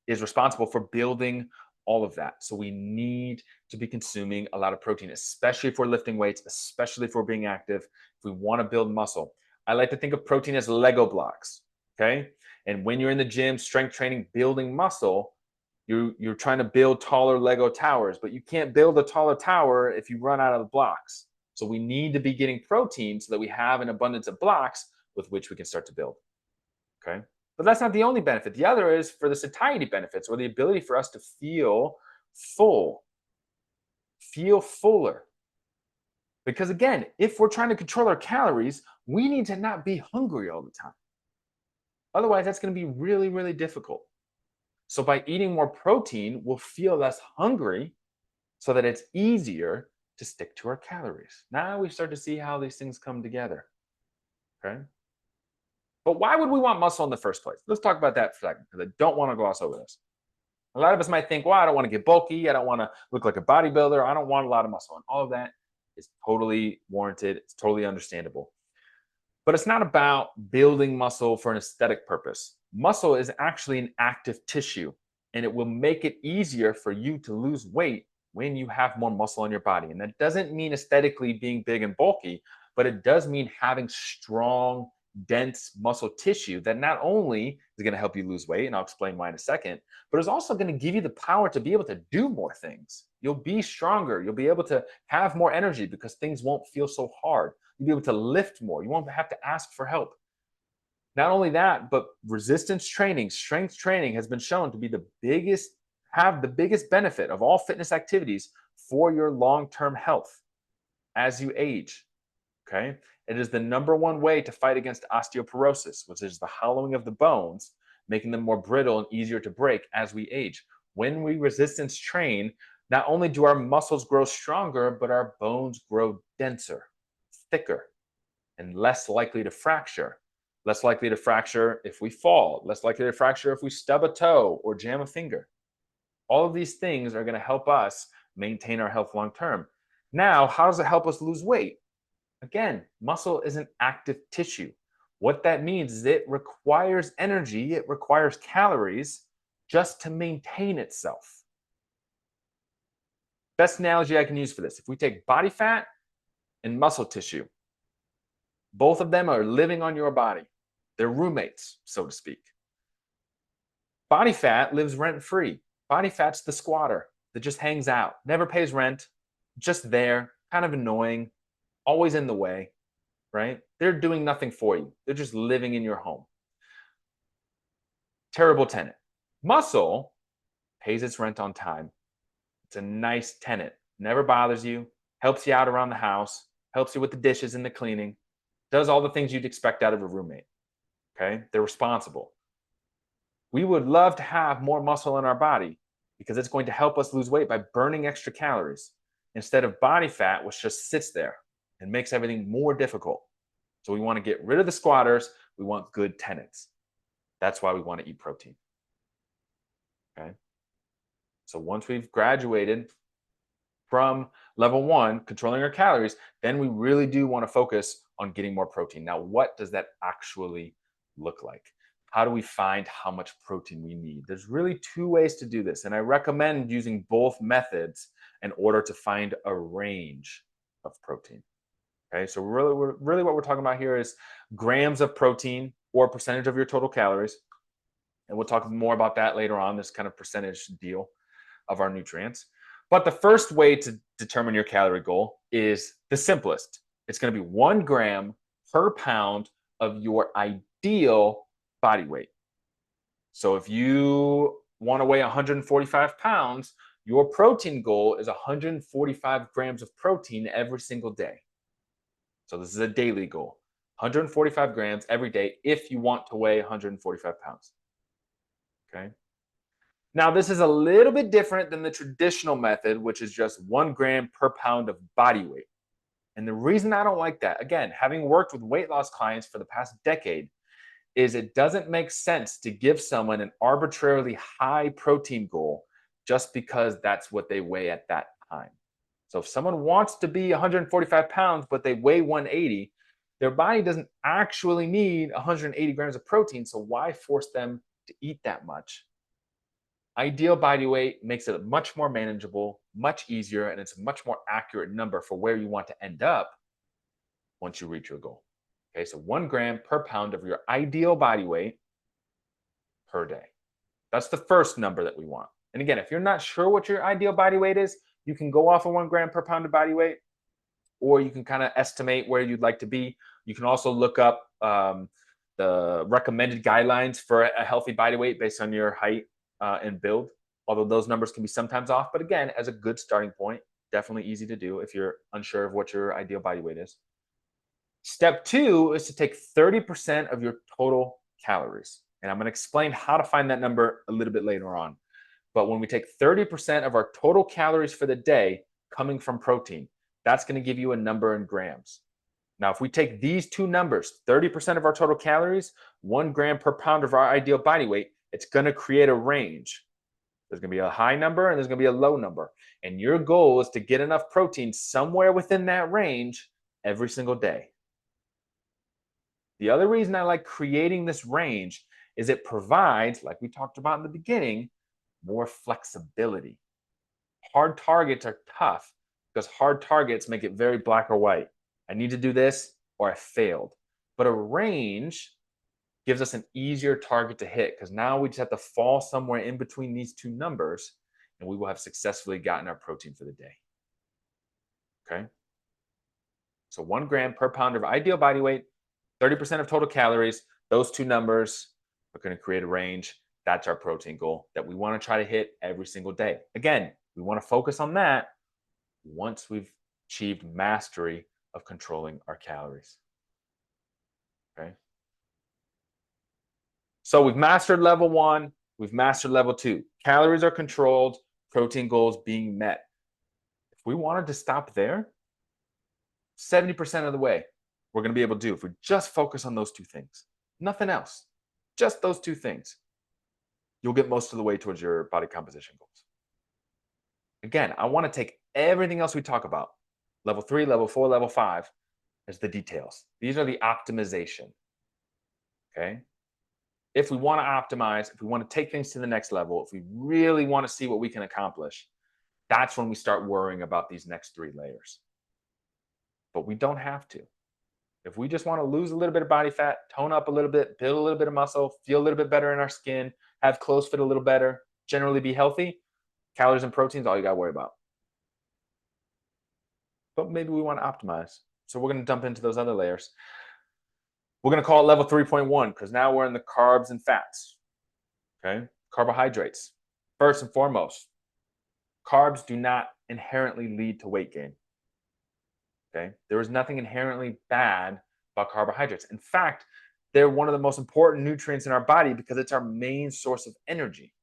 is responsible for building all of that. So we need to be consuming a lot of protein, especially if we're lifting weights, especially if we're being active, if we want to build muscle. I like to think of protein as Lego blocks. Okay. And when you're in the gym, strength training, building muscle, you're trying to build taller Lego towers, but you can't build a taller tower if you run out of the blocks. So we need to be getting protein so that we have an abundance of blocks with which we can start to build. Okay. But that's not the only benefit. The other is for the satiety benefits, or the ability for us to feel full, feel fuller. Because again, if we're trying to control our calories, we need to not be hungry all the time. Otherwise, that's going to be really, really difficult. So by eating more protein, we'll feel less hungry so that it's easier to stick to our calories. Now we start to see how these things come together. Okay. But why would we want muscle in the first place? Let's talk about that for a second, because I don't want to gloss over this. A lot of us might think, well, I don't want to get bulky. I don't want to look like a bodybuilder. I don't want a lot of muscle. And all of that is totally warranted. It's totally understandable. But it's not about building muscle for an aesthetic purpose. Muscle is actually an active tissue, and it will make it easier for you to lose weight when you have more muscle in your body. And that doesn't mean aesthetically being big and bulky, but it does mean having strong, dense muscle tissue that not only is going to help you lose weight, and I'll explain why in a second, but it's also going to give you the power to be able to do more things. You'll be stronger. You'll be able to have more energy because things won't feel so hard. You'll be able to lift more. You won't have to ask for help. Not only that, but resistance training, strength training has been shown to be have the biggest benefit of all fitness activities for your long-term health as you age. Okay. It is the #1 way to fight against osteoporosis, which is the hollowing of the bones, making them more brittle and easier to break as we age. When we resistance train, not only do our muscles grow stronger, but our bones grow denser, thicker, and less likely to fracture. Less likely to fracture if we fall, less likely to fracture if we stub a toe or jam a finger. All of these things are going to help us maintain our health long term. Now, how does it help us lose weight? Again, muscle is an active tissue. What that means is it requires energy, it requires calories just to maintain itself. Best analogy I can use for this, if we take body fat and muscle tissue, both of them are living on your body. They're roommates, so to speak. Body fat lives rent-free. Body fat's the squatter that just hangs out, never pays rent, just there, kind of annoying, always in the way, right? They're doing nothing for you. They're just living in your home. Terrible tenant. Muscle pays its rent on time. It's a nice tenant. Never bothers you, helps you out around the house, helps you with the dishes and the cleaning, does all the things you'd expect out of a roommate. Okay? They're responsible. We would love to have more muscle in our body because it's going to help us lose weight by burning extra calories instead of body fat, which just sits there and makes everything more difficult. So we want to get rid of the squatters. We want good tenants. That's why we want to eat protein. Okay? So once we've graduated from level 1, controlling our calories, then we really do want to focus on getting more protein. Now, what does that actually look like? How do we find how much protein we need? There's really 2 ways to do this, and I recommend using both methods in order to find a range of protein. Okay, so really what we're talking about here is grams of protein or percentage of your total calories. And we'll talk more about that later on, this kind of percentage deal of our nutrients. But the first way to determine your calorie goal is the simplest. It's going to be 1 gram per pound of your ideal body weight. So if you want to weigh 145 pounds, your protein goal is 145 grams of protein every single day. So this is a daily goal, 145 grams every day if you want to weigh 145 pounds. Okay. Now, this is a little bit different than the traditional method, which is just 1 gram per pound of body weight. And the reason I don't like that, again, having worked with weight loss clients for the past decade, is it doesn't make sense to give someone an arbitrarily high protein goal just because that's what they weigh at that time. So if someone wants to be 145 pounds, but they weigh 180, their body doesn't actually need 180 grams of protein. So why force them to eat that much? Ideal body weight makes it much more manageable, much easier, and it's a much more accurate number for where you want to end up once you reach your goal. Okay, so 1 gram per pound of your ideal body weight per day. That's the first number that we want. And again, if you're not sure what your ideal body weight is, you can go off of 1 gram per pound of body weight, or you can kind of estimate where you'd like to be. You can also look up the recommended guidelines for a healthy body weight based on your height and build, although those numbers can be sometimes off. But again, as a good starting point, definitely easy to do if you're unsure of what your ideal body weight is. Step 2 is to take 30% of your total calories. And I'm going to explain how to find that number a little bit later on. But when we take 30% of our total calories for the day coming from protein, that's going to give you a number in grams. Now, if we take these two numbers, 30% of our total calories, 1 gram per pound of our ideal body weight, it's going to create a range. There's going to be a high number and there's going to be a low number. And your goal is to get enough protein somewhere within that range every single day. The other reason I like creating this range is it provides, like we talked about in the beginning, more flexibility. Hard targets are tough because hard targets make it very black or white. I need to do this or I failed. But a range gives us an easier target to hit because now we just have to fall somewhere in between these two numbers and we will have successfully gotten our protein for the day. Okay. So 1 gram per pound of ideal body weight, 30% of total calories, those two numbers are going to create a range. That's our protein goal that we want to try to hit every single day. Again, we want to focus on that once we've achieved mastery of controlling our calories. Okay. So we've mastered level 1, we've mastered level 2. Calories are controlled, protein goals being met. If we wanted to stop there, 70% of the way we're going to be able to do if we just focus on those two things. Nothing else. Just those two things. You'll get most of the way towards your body composition goals. Again, I want to take everything else we talk about, level 3, level 4, level 5, as the details. These are the optimization. Okay? If we want to optimize, if we want to take things to the next level, if we really want to see what we can accomplish, that's when we start worrying about these next 3 layers. But we don't have to. If we just want to lose a little bit of body fat, tone up a little bit, build a little bit of muscle, feel a little bit better in our skin, have clothes fit a little better, generally be healthy, calories and proteins, all you got to worry about. But maybe we want to optimize. So we're going to dump into those other layers. We're going to call it level 3.1 because now we're in the carbs and fats. Okay? Carbohydrates. First and foremost, carbs do not inherently lead to weight gain. Okay? There is nothing inherently bad about carbohydrates. In fact, they're one of the most important nutrients in our body because it's our main source of energy.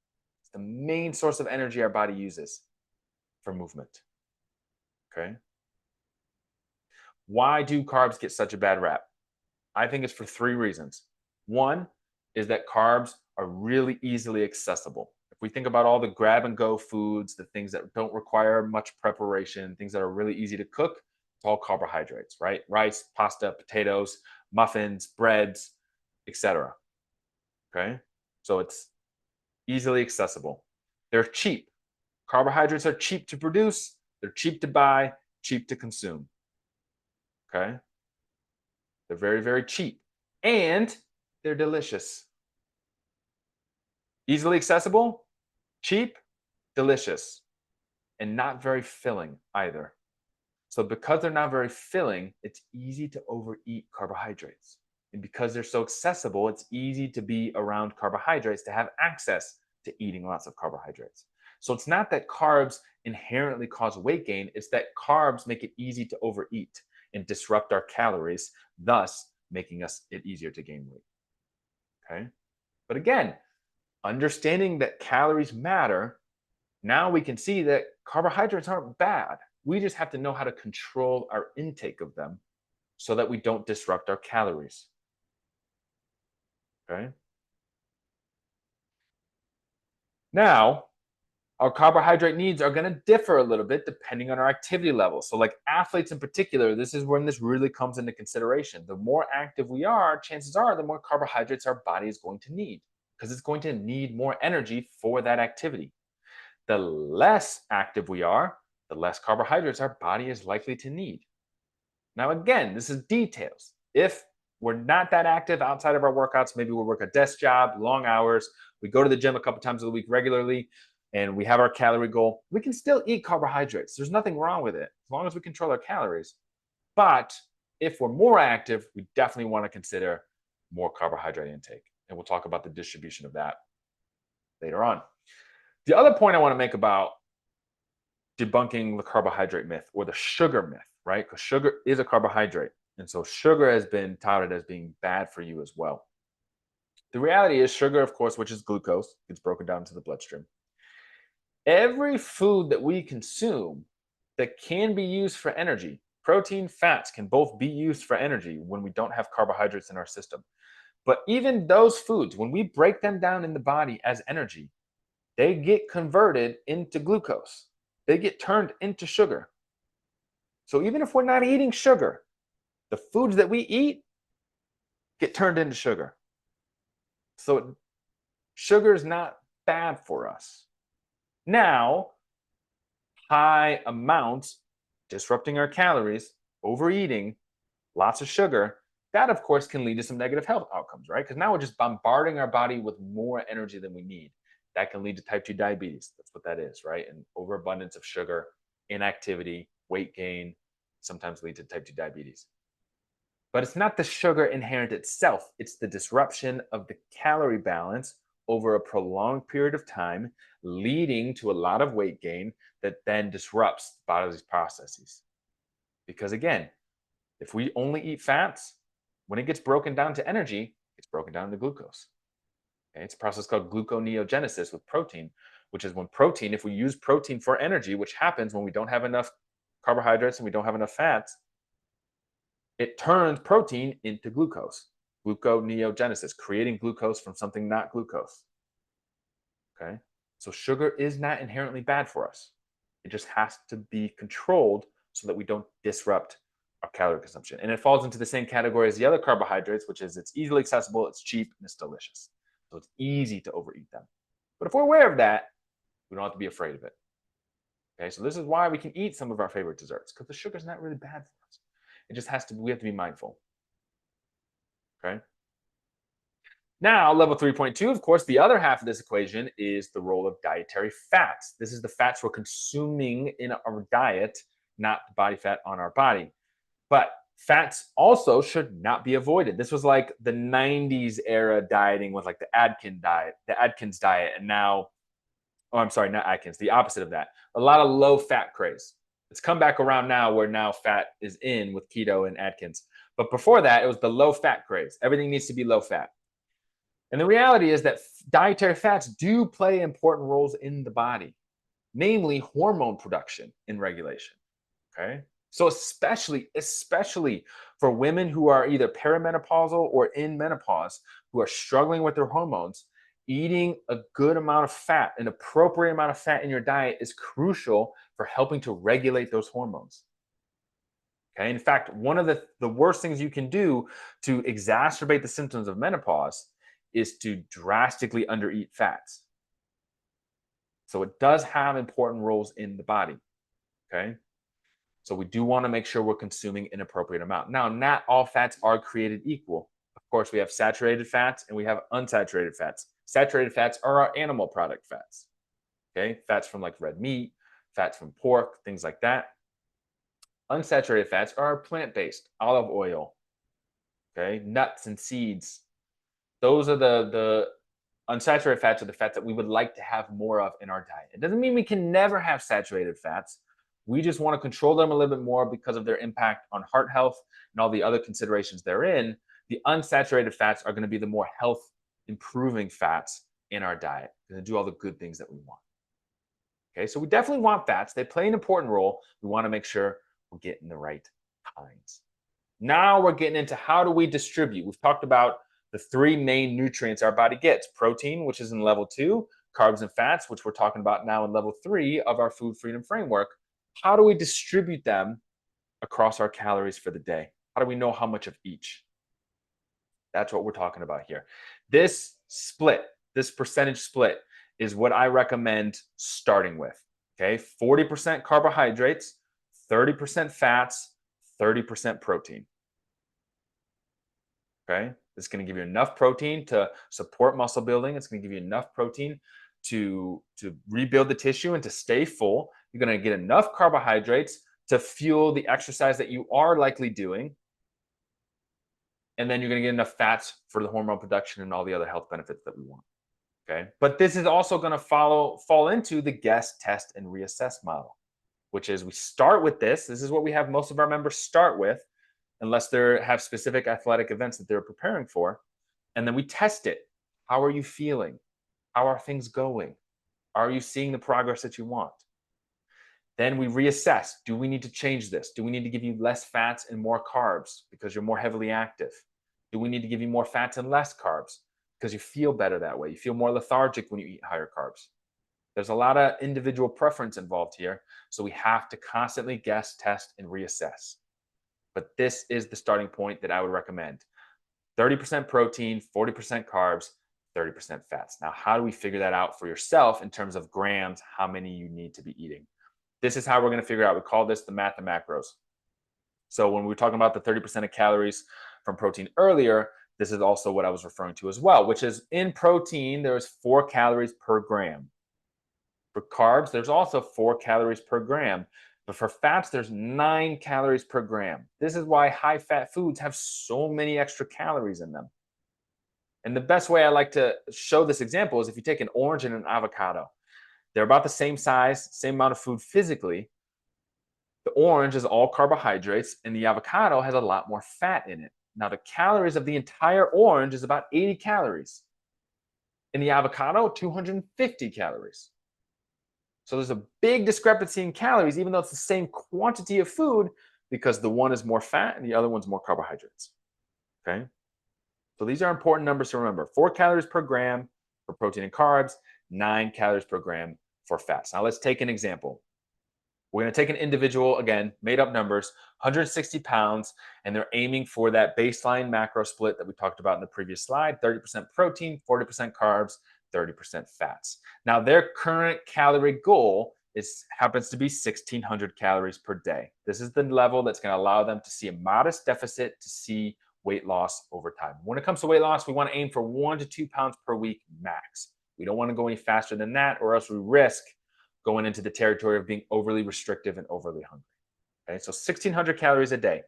It's the main source of energy our body uses for movement. Okay? Why do carbs get such a bad rap? I think it's for 3 reasons. One is that carbs are really easily accessible. If we think about all the grab and go foods, the things that don't require much preparation, things that are really easy to cook, it's all carbohydrates, right? Rice, pasta, potatoes, muffins, breads, etc. Okay? So it's easily accessible. They're cheap. Carbohydrates are cheap to produce, they're cheap to buy, cheap to consume. Okay? They're very, very cheap. And they're delicious. Easily accessible, cheap, delicious, and not very filling either. So because they're not very filling, it's easy to overeat carbohydrates. And because they're so accessible, it's easy to be around carbohydrates, to have access to eating lots of carbohydrates. So it's not that carbs inherently cause weight gain, it's that carbs make it easy to overeat and disrupt our calories, thus making it easier to gain weight. Okay? But again, understanding that calories matter, now we can see that carbohydrates aren't bad. We just have to know how to control our intake of them so that we don't disrupt our calories. Okay. Now, our carbohydrate needs are going to differ a little bit depending on our activity level. So, like athletes in particular, this is when this really comes into consideration. The more active we are, chances are the more carbohydrates our body is going to need because it's going to need more energy for that activity. The less active we are, the less carbohydrates our body is likely to need. Now, again, this is details. If we're not that active outside of our workouts, maybe we work a desk job, long hours, we go to the gym a couple times a week regularly, and we have our calorie goal, we can still eat carbohydrates. There's nothing wrong with it as long as we control our calories. But if we're more active, we definitely want to consider more carbohydrate intake. And we'll talk about the distribution of that later on. The other point I want to make about debunking the carbohydrate myth or the sugar myth, right? Because sugar is a carbohydrate. And so sugar has been touted as being bad for you as well. The reality is, sugar, of course, which is glucose, gets broken down into the bloodstream. Every food that we consume that can be used for energy, protein, fats can both be used for energy when we don't have carbohydrates in our system. But even those foods, when we break them down in the body as energy, they get converted into glucose. They get turned into sugar. So even if we're not eating sugar, the foods that we eat get turned into sugar. So sugar is not bad for us. Now, high amounts disrupting our calories, overeating, lots of sugar, that of course can lead to some negative health outcomes, right? Because now we're just bombarding our body with more energy than we need. That can lead to type 2 diabetes. That's what that is, right? And overabundance of sugar, inactivity, weight gain, sometimes lead to type 2 diabetes. But it's not the sugar inherent itself, it's the disruption of the calorie balance over a prolonged period of time, leading to a lot of weight gain that then disrupts body's processes. Because again, if we only eat fats, when it gets broken down to energy, it's broken down to glucose. Okay? It's a process called gluconeogenesis with protein, which is when protein, if we use protein for energy, which happens when we don't have enough carbohydrates and we don't have enough fats, it turns protein into glucose. Gluconeogenesis, creating glucose from something not glucose. Okay? So sugar is not inherently bad for us. It just has to be controlled so that we don't disrupt our calorie consumption. And it falls into the same category as the other carbohydrates, which is it's easily accessible, it's cheap, and it's delicious. So it's easy to overeat them. But if we're aware of that, we don't have to be afraid of it. Okay, so this is why we can eat some of our favorite desserts, because the sugar is not really bad for us. It just has to, we have to be mindful. Okay. Now, level 3.2, of course, the other half of this equation is the role of dietary fats. This is the fats we're consuming in our diet, not the body fat on our body. But fats also should not be avoided. This was like the 90s era dieting with like the Atkins diet. And now, oh, I'm sorry, not Atkins, the opposite of that. A lot of low fat craze. It's come back around now where now fat is in with keto and Atkins. But before that, it was the low fat craze. Everything needs to be low fat. And the reality is that dietary fats do play important roles in the body, namely hormone production and regulation. Okay. So especially for women who are either perimenopausal or in menopause, who are struggling with their hormones, eating a good amount of fat, an appropriate amount of fat in your diet is crucial for helping to regulate those hormones. Okay. In fact, one of the worst things you can do to exacerbate the symptoms of menopause is to drastically undereat fats. So it does have important roles in the body. Okay. So we do want to make sure we're consuming an appropriate amount. Now, not all fats are created equal. Of course, we have saturated fats and we have unsaturated fats. Saturated fats are our animal product fats. Okay, fats from like red meat, fats from pork, things like that. Unsaturated fats are plant-based, olive oil, okay, nuts and seeds. Those are the unsaturated fats are the fats that we would like to have more of in our diet. It doesn't mean we can never have saturated fats. We just want to control them a little bit more because of their impact on heart health and all the other considerations therein. The unsaturated fats are going to be the more health improving fats in our diet. They're going to do all the good things that we want. Okay, so we definitely want fats. They play an important role. We want to make sure we're getting the right kinds. Now we're getting into how do we distribute. We've talked about the three main nutrients our body gets: protein, which is in level 2, carbs and fats, which we're talking about now in level 3 of our food freedom framework. How do we distribute them across our calories for the day? How do we know how much of each? That's what we're talking about here. This split, this percentage split, is what I recommend starting with. Okay, 40% carbohydrates, 30% fats, 30% protein. Okay, it's going to give you enough protein to support muscle building. It's going to give you enough protein to rebuild the tissue and to stay full. You're going to get enough carbohydrates to fuel the exercise that you are likely doing. And then you're going to get enough fats for the hormone production and all the other health benefits that we want. Okay, but this is also going to fall into the guess, test, and reassess model, which is we start with this. This is what we have most of our members start with, unless they have specific athletic events that they're preparing for. And then we test it. How are you feeling? How are things going? Are you seeing the progress that you want? Then we reassess. Do we need to change this? Do we need to give you less fats and more carbs because you're more heavily active? Do we need to give you more fats and less carbs because you feel better that way? You feel more lethargic when you eat higher carbs. There's a lot of individual preference involved here. So we have to constantly guess, test, and reassess. But this is the starting point that I would recommend. 30% protein, 40% carbs, 30% fats. Now, how do we figure that out for yourself in terms of grams, how many you need to be eating? This is how we're going to figure out. We call this the math of macros. So when we were talking about the 30% of calories from protein earlier, this is also what I was referring to as well, which is in protein, there's 4 calories per gram. For carbs, there's also 4 calories per gram. But for fats, there's 9 calories per gram. This is why high-fat foods have so many extra calories in them. And the best way I like to show this example is if you take an orange and an avocado. They're about the same size, same amount of food physically. The orange is all carbohydrates, and the avocado has a lot more fat in it. Now, the calories of the entire orange is about 80 calories. In the avocado, 250 calories. So there's a big discrepancy in calories, even though it's the same quantity of food, because the one is more fat and the other one's more carbohydrates. Okay? So these are important numbers to remember. 4 calories per gram for protein and carbs, 9 calories per gram for fats. Now let's take an example. We're going to take an individual, again, made up numbers, 160 pounds, and they're aiming for that baseline macro split that we talked about in the previous slide: 30% protein, 40% carbs, 30% fats. Now, their current calorie goal happens to be 1,600 calories per day. This is the level that's going to allow them to see a modest deficit to see weight loss over time. When it comes to weight loss, we want to aim for 1 to 2 pounds per week max. We don't want to go any faster than that, or else we risk going into the territory of being overly restrictive and overly hungry. Okay, so 1,600 calories a day.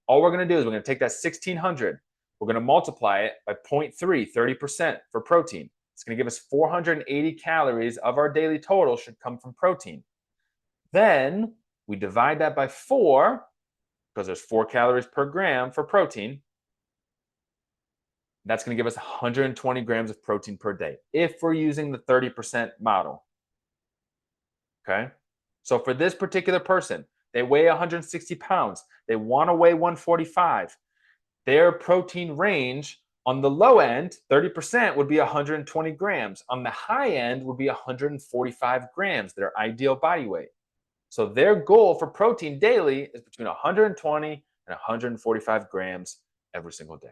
All we're going to do is we're going to take that 1,600, we're going to multiply it by 0.3, 30% for protein. It's going to give us 480 calories of our daily total should come from protein. Then we divide that by 4, because there's 4 calories per gram for protein. That's going to give us 120 grams of protein per day if we're using the 30% model. Okay, so for this particular person, they weigh 160 pounds. They want to weigh 145. Their protein range on the low end, 30% would be 120 grams. On the high end would be 145 grams, their ideal body weight. So their goal for protein daily is between 120 and 145 grams every single day.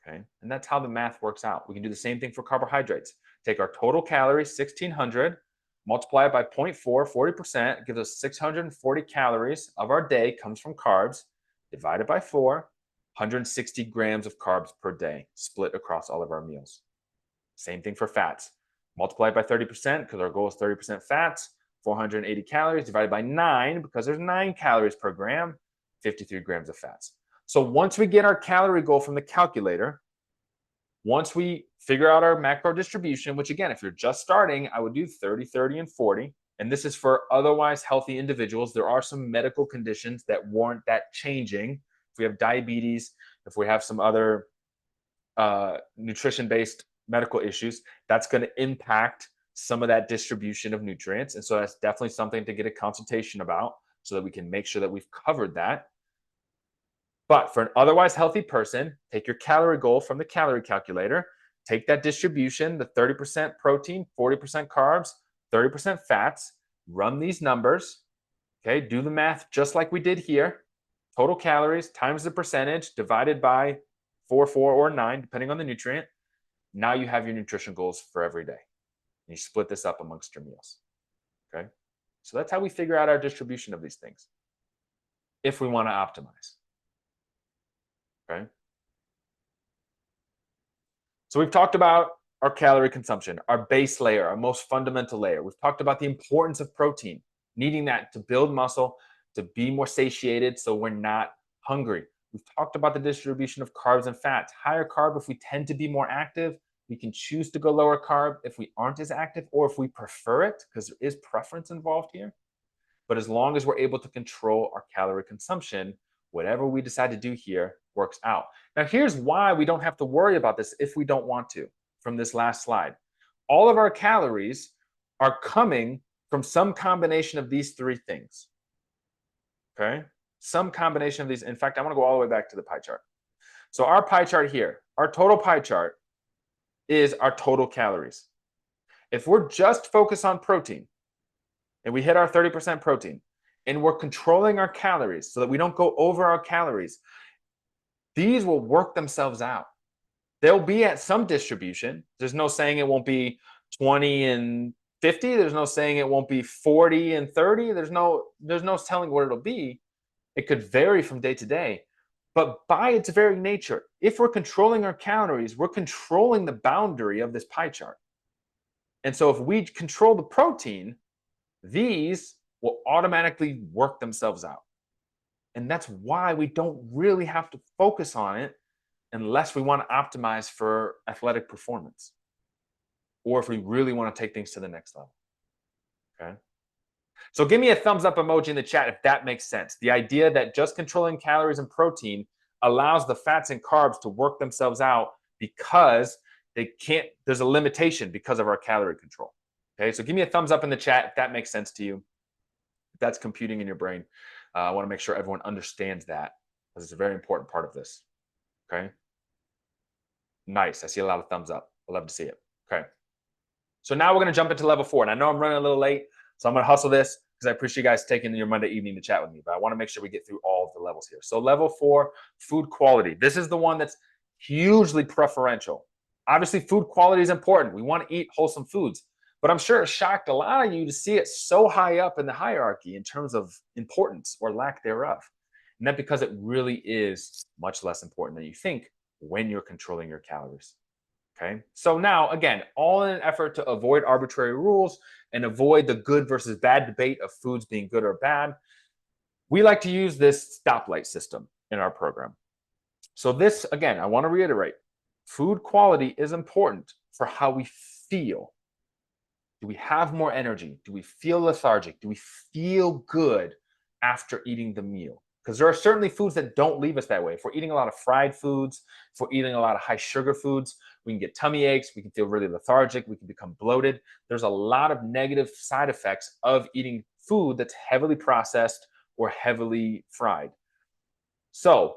Okay, and that's how the math works out. We can do the same thing for carbohydrates. Take our total calories, 1,600, multiply it by 0.4, 40%, gives us 640 calories of our day comes from carbs, divided by 4, 160 grams of carbs per day, split across all of our meals. Same thing for fats. Multiply it by 30% because our goal is 30% fats, 480 calories divided by 9 because there's 9 calories per gram, 53 grams of fats. So once we get our calorie goal from the calculator, once we figure out our macro distribution, which again, if you're just starting, I would do 30, 30, and 40. And this is for otherwise healthy individuals. There are some medical conditions that warrant that changing. If we have diabetes, if we have some other nutrition-based medical issues, that's going to impact some of that distribution of nutrients. And so that's definitely something to get a consultation about so that we can make sure that we've covered that. But for an otherwise healthy person, take your calorie goal from the calorie calculator, take that distribution, the 30% protein, 40% carbs, 30% fats, run these numbers, okay? Do the math just like we did here. Total calories times the percentage divided by 4, or 9, depending on the nutrient. Now you have your nutrition goals for every day. And you split this up amongst your meals, okay? So that's how we figure out our distribution of these things if we want to optimize. Okay. So we've talked about our calorie consumption, our base layer, our most fundamental layer. We've talked about the importance of protein, needing that to build muscle, to be more satiated so we're not hungry. We've talked about the distribution of carbs and fats. Higher carb if we tend to be more active. We can choose to go lower carb if we aren't as active or if we prefer it, because there is preference involved here. But as long as we're able to control our calorie consumption, whatever we decide to do here works out. Now, here's why we don't have to worry about this if we don't want to from this last slide. All of our calories are coming from some combination of these 3 things, okay? Some combination of these. In fact, I want to go all the way back to the pie chart. So our pie chart here, our total pie chart is our total calories. If we're just focused on protein and we hit our 30% protein, and we're controlling our calories so that we don't go over our calories, these will work themselves out. They'll be at some distribution. There's no saying it won't be 20 and 50. There's no saying it won't be 40 and 30. There's no telling what it'll be. It could vary from day to day. But by its very nature, if we're controlling our calories, we're controlling the boundary of this pie chart. And so if we control the protein, these will automatically work themselves out. And that's why we don't really have to focus on it unless we want to optimize for athletic performance or if we really want to take things to the next level. Okay. So give me a thumbs up emoji in the chat if that makes sense. The idea that just controlling calories and protein allows the fats and carbs to work themselves out because there's a limitation because of our calorie control. Okay. So give me a thumbs up in the chat if that makes sense to you. That's computing in your brain. I want to make sure everyone understands that because it's a very important part of this. Okay. Nice. I see a lot of thumbs up. I love to see it. Okay. So now we're going to jump into level 4. And I know I'm running a little late, so I'm going to hustle this because I appreciate you guys taking your Monday evening to chat with me. But I want to make sure we get through all of the levels here. So level 4, food quality. This is the one that's hugely preferential. Obviously, food quality is important. We want to eat wholesome foods. But I'm sure it shocked a lot of you to see it so high up in the hierarchy in terms of importance or lack thereof. And that's because it really is much less important than you think when you're controlling your calories. Okay. So now, again, all in an effort to avoid arbitrary rules and avoid the good versus bad debate of foods being good or bad, we like to use this stoplight system in our program. So this, again, I want to reiterate, food quality is important for how we feel. Do we have more energy? Do we feel lethargic? Do we feel good after eating the meal? Because there are certainly foods that don't leave us that way. If we're eating a lot of fried foods, if we're eating a lot of high sugar foods, we can get tummy aches, we can feel really lethargic, we can become bloated. There's a lot of negative side effects of eating food that's heavily processed or heavily fried. So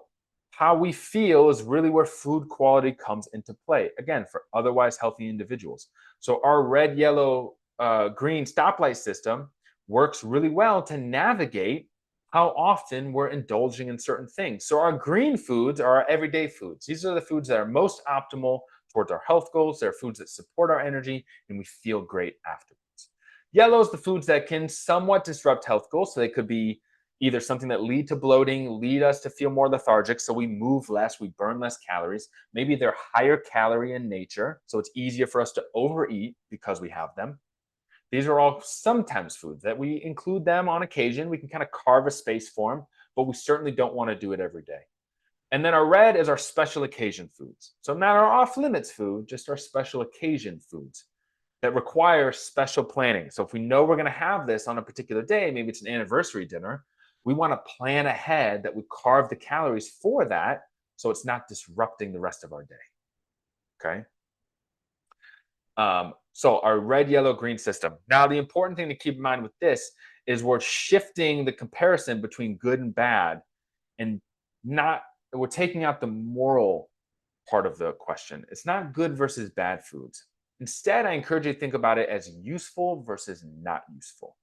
how we feel is really where food quality comes into play, again, for otherwise healthy individuals. So our red, yellow, green stoplight system works really well to navigate how often we're indulging in certain things. So our green foods are our everyday foods. These are the foods that are most optimal towards our health goals. They're foods that support our energy and we feel great afterwards. Yellow is the foods that can somewhat disrupt health goals. So they could be either something that lead to bloating, lead us to feel more lethargic, so we move less, we burn less calories. Maybe they're higher calorie in nature, so it's easier for us to overeat because we have them. These are all sometimes foods that we include them on occasion. We can kind of carve a space for them, but we certainly don't want to do it every day. And then our red is our special occasion foods. So not our off limits food, just our special occasion foods that require special planning. So if we know we're going to have this on a particular day, maybe it's an anniversary dinner, we want to plan ahead that we carve the calories for that so it's not disrupting the rest of our day. Okay. So our red, yellow, green system. Now, the important thing to keep in mind with this is we're shifting the comparison between good and bad, and not we're taking out the moral part of the question. It's not good versus bad foods. Instead, I encourage you to think about it as useful versus not useful.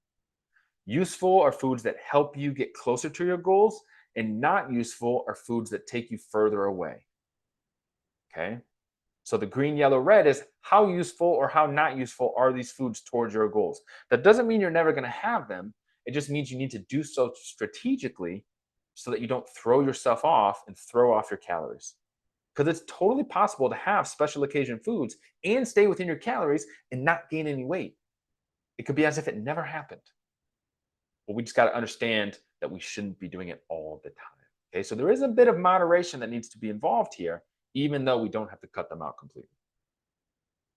Useful are foods that help you get closer to your goals, and not useful are foods that take you further away. Okay. So the green, yellow, red is how useful or how not useful are these foods towards your goals. That doesn't mean you're never going to have them. It just means you need to do so strategically so that you don't throw yourself off and throw off your calories. Because it's totally possible to have special occasion foods and stay within your calories and not gain any weight. It could be as if it never happened. But we just got to understand that we shouldn't be doing it all the time. Okay, so there is a bit of moderation that needs to be involved here, even though we don't have to cut them out completely.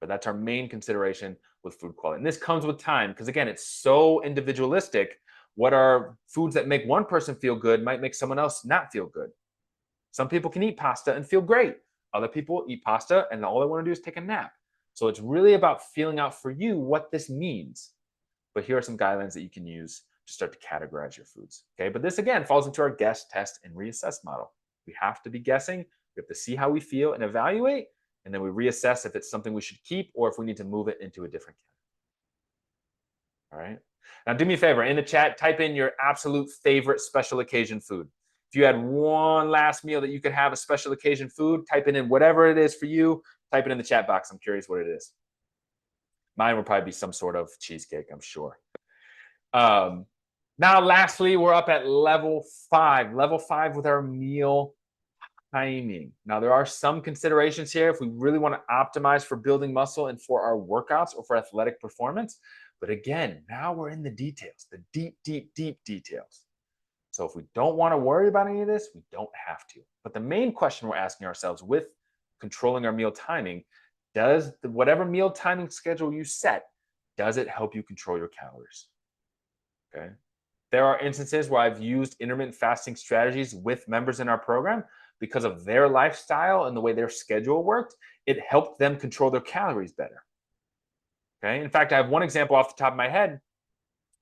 But that's our main consideration with food quality. And this comes with time because, again, it's so individualistic. What are foods that make one person feel good might make someone else not feel good. Some people can eat pasta and feel great. Other people eat pasta and all they want to do is take a nap. So it's really about feeling out for you what this means. But here are some guidelines that you can use to start to categorize your foods. Okay, but this again falls into our guess, test, and reassess model. We have to be guessing. We have to see how we feel and evaluate, and then we reassess if it's something we should keep or if we need to move it into a different category. All right. Now, do me a favor in the chat, type in your absolute favorite special occasion food. If you had one last meal that you could have a special occasion food, type it in whatever it is for you. Type it in the chat box. I'm curious what it is. Mine would probably be some sort of cheesecake, I'm sure. Now, lastly, we're up at level 5. Level 5 with our meal timing. Now, there are some considerations here if we really want to optimize for building muscle and for our workouts or for athletic performance. But again, now we're in the details, the deep, deep, deep details. So if we don't want to worry about any of this, we don't have to. But the main question we're asking ourselves with controlling our meal timing, does whatever meal timing schedule you set, does it help you control your calories? Okay. There are instances where I've used intermittent fasting strategies with members in our program because of their lifestyle and the way their schedule worked. It helped them control their calories better. Okay. In fact, I have one example off the top of my head.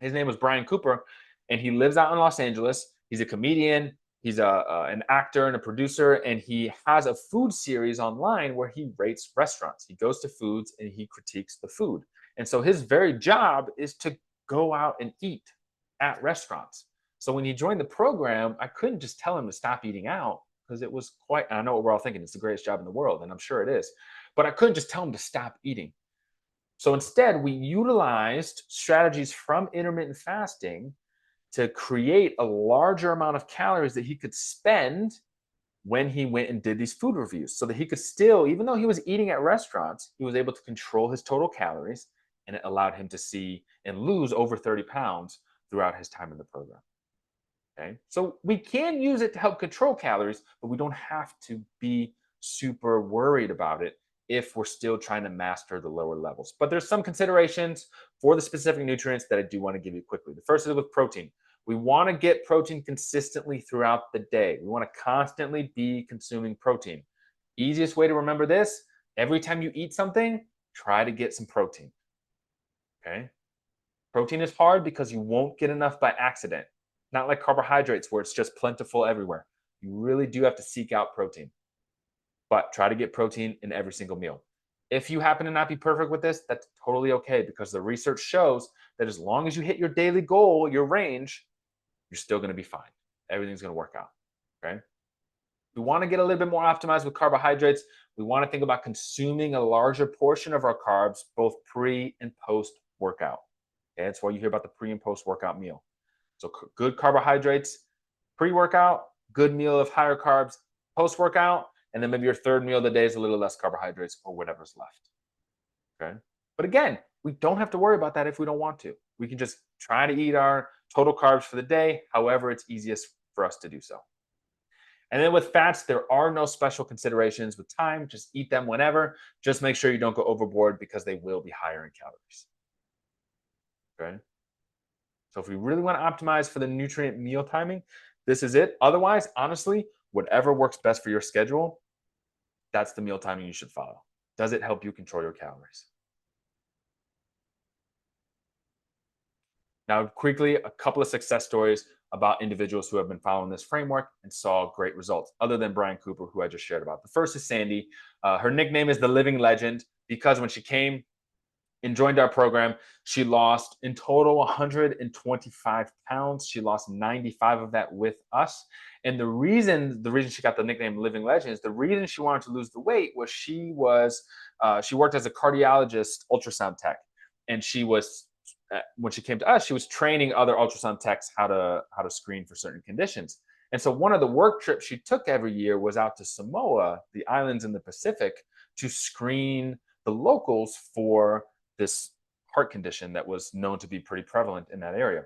His name was Brian Cooper, and he lives out in Los Angeles. He's a comedian. He's an actor and a producer, and he has a food series online where he rates restaurants. He goes to foods and he critiques the food. And so his very job is to go out and eat at restaurants. So when he joined the program, I couldn't just tell him to stop eating out because it was quite, I know what we're all thinking, it's the greatest job in the world, and I'm sure it is. But I couldn't just tell him to stop eating. So instead, we utilized strategies from intermittent fasting to create a larger amount of calories that he could spend when he went and did these food reviews so that he could still, even though he was eating at restaurants, he was able to control his total calories, and it allowed him to see and lose over 30 pounds throughout his time in the program. Okay. So we can use it to help control calories, but we don't have to be super worried about it if we're still trying to master the lower levels. But there's some considerations for the specific nutrients that I do want to give you quickly. The first is with protein. We want to get protein consistently throughout the day. We want to constantly be consuming protein. Easiest way to remember this, every time you eat something, try to get some protein. Okay? Protein is hard because you won't get enough by accident. Not like carbohydrates where it's just plentiful everywhere. You really do have to seek out protein. But try to get protein in every single meal. If you happen to not be perfect with this, that's totally okay because the research shows that as long as you hit your daily goal, your range, you're still going to be fine. Everything's going to work out. Okay. We want to get a little bit more optimized with carbohydrates. We want to think about consuming a larger portion of our carbs, both pre and post workout. Okay. That's why you hear about the pre and post workout meal. So good carbohydrates pre-workout, good meal of higher carbs post-workout, and then maybe your third meal of the day is a little less carbohydrates or whatever's left. Okay. But again, we don't have to worry about that if we don't want to. We can just try to eat our total carbs for the day, however it's easiest for us to do so. And then with fats, there are no special considerations with time. Just eat them whenever. Just make sure you don't go overboard because they will be higher in calories. Okay. So if we really want to optimize for the nutrient meal timing, this is it. Otherwise, honestly, whatever works best for your schedule, that's the meal timing you should follow. Does it help you control your calories? Now, quickly, a couple of success stories about individuals who have been following this framework and saw great results, other than Brian Cooper, who I just shared about. The first is Sandy. Her nickname is the Living Legend because when she came and joined our program, she lost in total 125 pounds. She lost 95 of that with us. And the reason she got the nickname Living Legend is the reason she wanted to lose the weight was she worked as a cardiologist ultrasound tech, and she was when she came to us, she was training other ultrasound techs how to screen for certain conditions. And so one of the work trips she took every year was out to Samoa, the islands in the Pacific, to screen the locals for this heart condition that was known to be pretty prevalent in that area.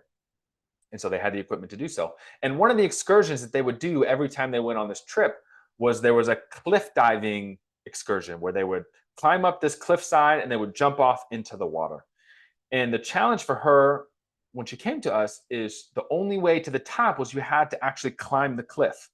And so they had the equipment to do so. And one of the excursions that they would do every time they went on this trip was there was a cliff diving excursion where they would climb up this cliffside and they would jump off into the water. And the challenge for her when she came to us is the only way to the top was you had to actually climb the cliff.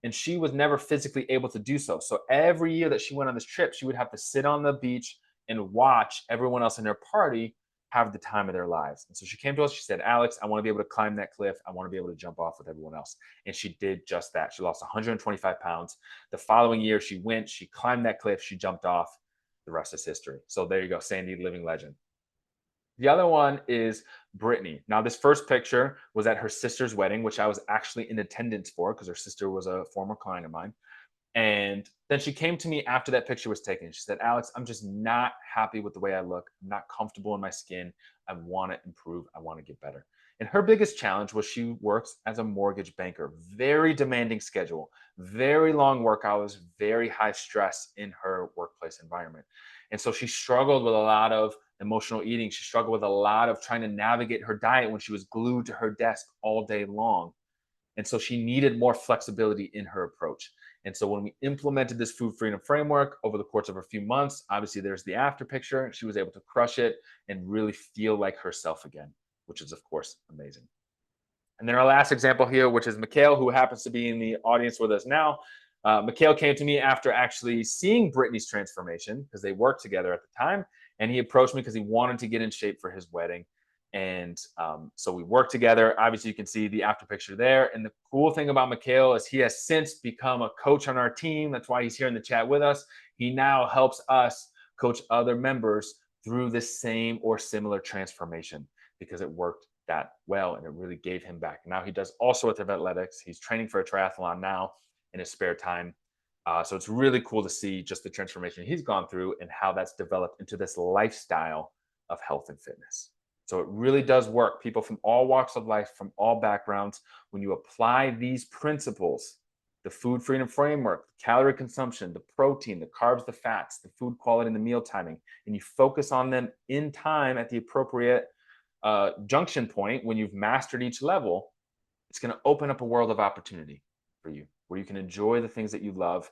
And she was never physically able to do so. So every year that she went on this trip, she would have to sit on the beach and watch everyone else in her party have the time of their lives. And so she came to us, she said, Alex, I want to be able to climb that cliff. I want to be able to jump off with everyone else. And she did just that. She lost 125 pounds. The following year, she went, she climbed that cliff, she jumped off. The rest is history. So there you go, Sandy, living legend. The other one is Brittany. Now, this first picture was at her sister's wedding, which I was actually in attendance for because her sister was a former client of mine. And then she came to me after that picture was taken. She said, Alex, I'm just not happy with the way I look. I'm not comfortable in my skin. I want to improve. I want to get better. And her biggest challenge was she works as a mortgage banker, very demanding schedule, very long work hours, very high stress in her workplace environment. And so she struggled with a lot of emotional eating. She struggled with a lot of trying to navigate her diet when she was glued to her desk all day long. And so she needed more flexibility in her approach. And so when we implemented this food freedom framework over the course of a few months, obviously there's the after picture. She was able to crush it and really feel like herself again, which is, of course, amazing. And then our last example here, which is Mikhail, who happens to be in the audience with us now. Mikhail came to me after actually seeing Brittany's transformation because they worked together at the time. And he approached me because he wanted to get in shape for his wedding. And so we worked together. Obviously, you can see the after picture there. And the cool thing about Mikhail is he has since become a coach on our team. That's why he's here in the chat with us. He now helps us coach other members through this same or similar transformation because it worked that well and it really gave him back. Now he does all sorts of athletics. He's training for a triathlon now in his spare time. So it's really cool to see just the transformation he's gone through and how that's developed into this lifestyle of health and fitness. So it really does work. People from all walks of life, from all backgrounds, when you apply these principles, the food freedom framework, the calorie consumption, the protein, the carbs, the fats, the food quality, and the meal timing, and you focus on them in time at the appropriate junction point when you've mastered each level, it's going to open up a world of opportunity for you where you can enjoy the things that you love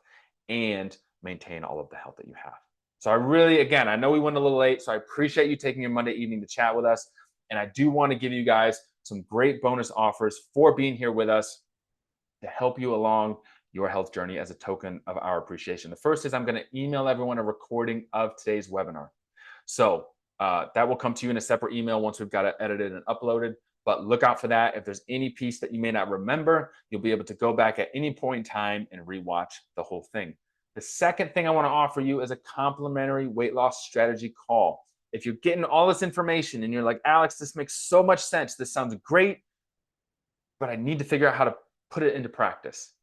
and maintain all of the health that you have. So I really, again, I know we went a little late, so I appreciate you taking your Monday evening to chat with us. And I do want to give you guys some great bonus offers for being here with us to help you along your health journey as a token of our appreciation. The first is I'm going to email everyone a recording of today's webinar. So that will come to you in a separate email once we've got it edited and uploaded. But look out for that. If there's any piece that you may not remember, you'll be able to go back at any point in time and rewatch the whole thing. The second thing I want to offer you is a complimentary weight loss strategy call. If you're getting all this information and you're like, Alex, this makes so much sense. This sounds great, but I need to figure out how to put it into practice.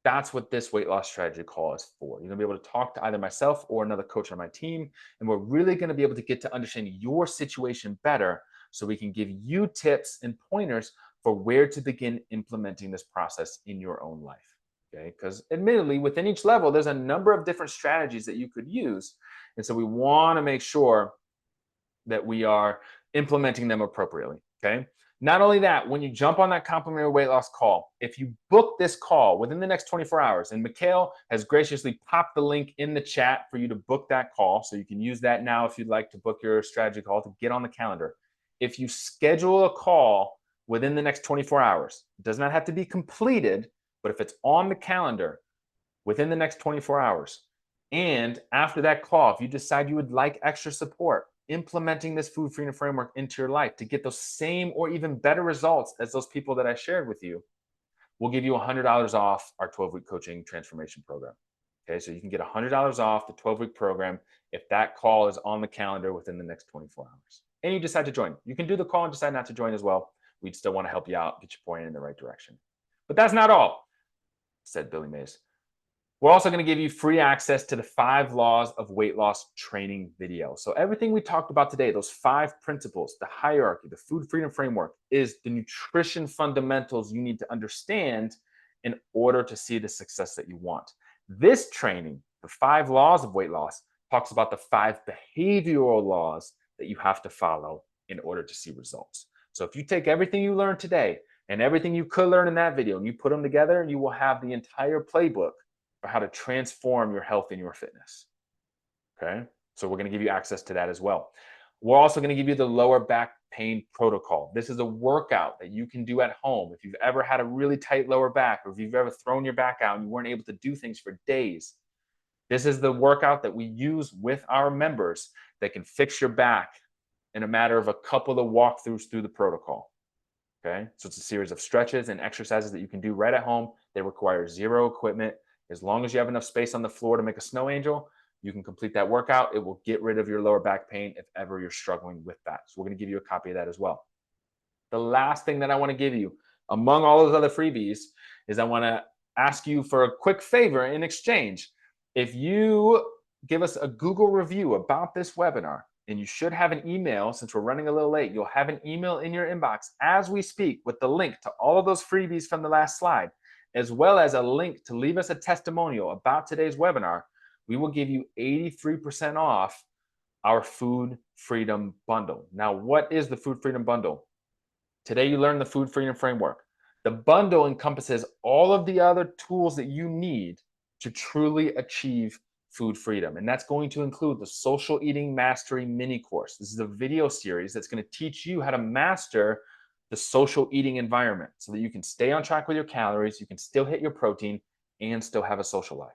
That's what this weight loss strategy call is for. You're gonna be able to talk to either myself or another coach on my team, and we're really gonna be able to get to understand your situation better so we can give you tips and pointers for where to begin implementing this process in your own life. Okay, because admittedly, within each level, there's a number of different strategies that you could use. And so we want to make sure that we are implementing them appropriately. Okay. Not only that, when you jump on that complimentary weight loss call, if you book this call within the next 24 hours, and Mikhail has graciously popped the link in the chat for you to book that call. So you can use that now if you'd like to book your strategy call to get on the calendar. If you schedule a call within the next 24 hours, it does not have to be completed, but if it's on the calendar within the next 24 hours, and after that call, if you decide you would like extra support, implementing this food freedom framework into your life to get those same or even better results as those people that I shared with you, we'll give you $100 off our 12-week coaching transformation program. Okay, so you can get $100 off the 12-week program if that call is on the calendar within the next 24 hours. And you decide to join. You can do the call and decide not to join as well. We'd still want to help you out, get you pointed in the right direction. But that's not all, said Billy Mays. We're also going to give you free access to the 5 laws of weight loss training video. So everything we talked about today, those 5 principles, the hierarchy, the food freedom framework, is the nutrition fundamentals you need to understand in order to see the success that you want. This training, the 5 laws of weight loss, talks about the 5 behavioral laws that you have to follow in order to see results. So if you take everything you learned today and everything you could learn in that video and you put them together, you will have the entire playbook for how to transform your health and your fitness. Okay, so we're going to give you access to that as well. We're also going to give you the lower back pain protocol. This is a workout that you can do at home. If you've ever had a really tight lower back, or if you've ever thrown your back out and you weren't able to do things for days, this is the workout that we use with our members that can fix your back in a matter of a couple of walkthroughs through the protocol. Okay, so it's a series of stretches and exercises that you can do right at home. They require zero equipment. As long as you have enough space on the floor to make a snow angel, you can complete that workout. It will get rid of your lower back pain if ever you're struggling with that. So we're going to give you a copy of that as well. The last thing that I want to give you, among all those other freebies, is I want to ask you for a quick favor in exchange. If you give us a Google review about this webinar, and you should have an email, since we're running a little late, you'll have an email in your inbox as we speak with the link to all of those freebies from the last slide, as well as a link to leave us a testimonial about today's webinar. We will give you 83% off our Food Freedom Bundle. Now, what is the Food Freedom Bundle? Today, you learned the Food Freedom Framework. The bundle encompasses all of the other tools that you need to truly achieve food freedom. And that's going to include the Social Eating Mastery mini course. This is a video series that's going to teach you how to master the social eating environment so that you can stay on track with your calories, you can still hit your protein, and still have a social life.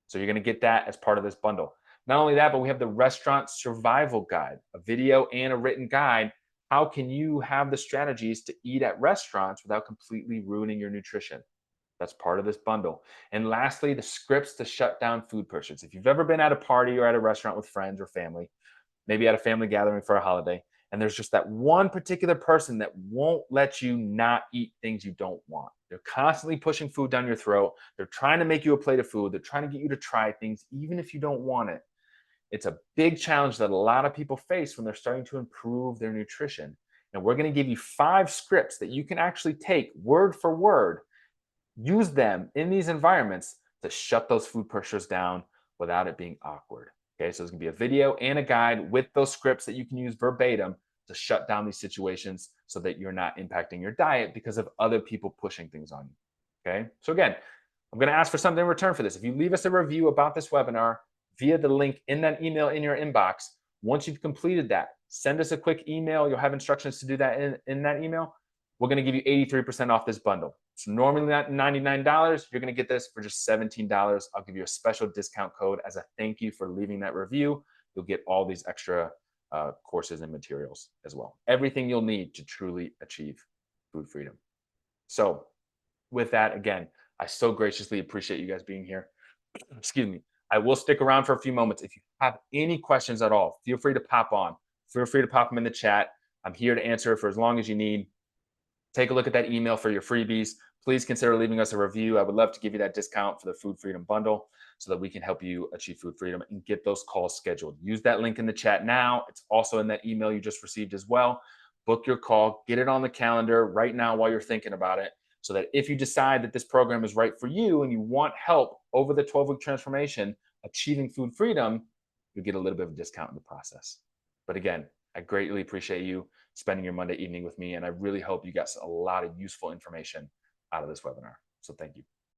So you're going to get that as part of this bundle. Not only that, but we have the Restaurant Survival Guide, a video and a written guide. How can you have the strategies to eat at restaurants without completely ruining your nutrition? That's part of this bundle. And lastly, the scripts to shut down food pursuits. If you've ever been at a party or at a restaurant with friends or family, maybe at a family gathering for a holiday, and there's just that one particular person that won't let you not eat things you don't want. They're constantly pushing food down your throat. They're trying to make you a plate of food. They're trying to get you to try things, even if you don't want it. It's a big challenge that a lot of people face when they're starting to improve their nutrition. And we're going to give you 5 scripts that you can actually take word for word, use them in these environments to shut those food pushers down without it being awkward. Okay, so there's gonna be a video and a guide with those scripts that you can use verbatim to shut down these situations so that you're not impacting your diet because of other people pushing things on you. Okay, so again, I'm gonna ask for something in return for this. If you leave us a review about this webinar via the link in that email in your inbox, once you've completed that, send us a quick email. You'll have instructions to do that in that email. We're gonna give you 83% off this bundle. It's normally not $99. You're going to get this for just $17. I'll give you a special discount code as a thank you for leaving that review. You'll get all these extra courses and materials as well. Everything you'll need to truly achieve food freedom. So with that, again, I so graciously appreciate you guys being here. Excuse me. I will stick around for a few moments. If you have any questions at all, feel free to pop on. Feel free to pop them in the chat. I'm here to answer for as long as you need. Take a look at that email for your freebies. Please consider leaving us a review. I would love to give you that discount for the Food Freedom Bundle so that we can help you achieve food freedom and get those calls scheduled. Use that link in the chat now. It's also in that email you just received as well. book your call, get it on the calendar right now while you're thinking about it, so that if you decide that this program is right for you and you want help over the 12-week transformation, achieving food freedom, you get a little bit of a discount in the process. But again, I greatly appreciate you spending your Monday evening with me, and I really hope you got a lot of useful information out of this webinar. So thank you.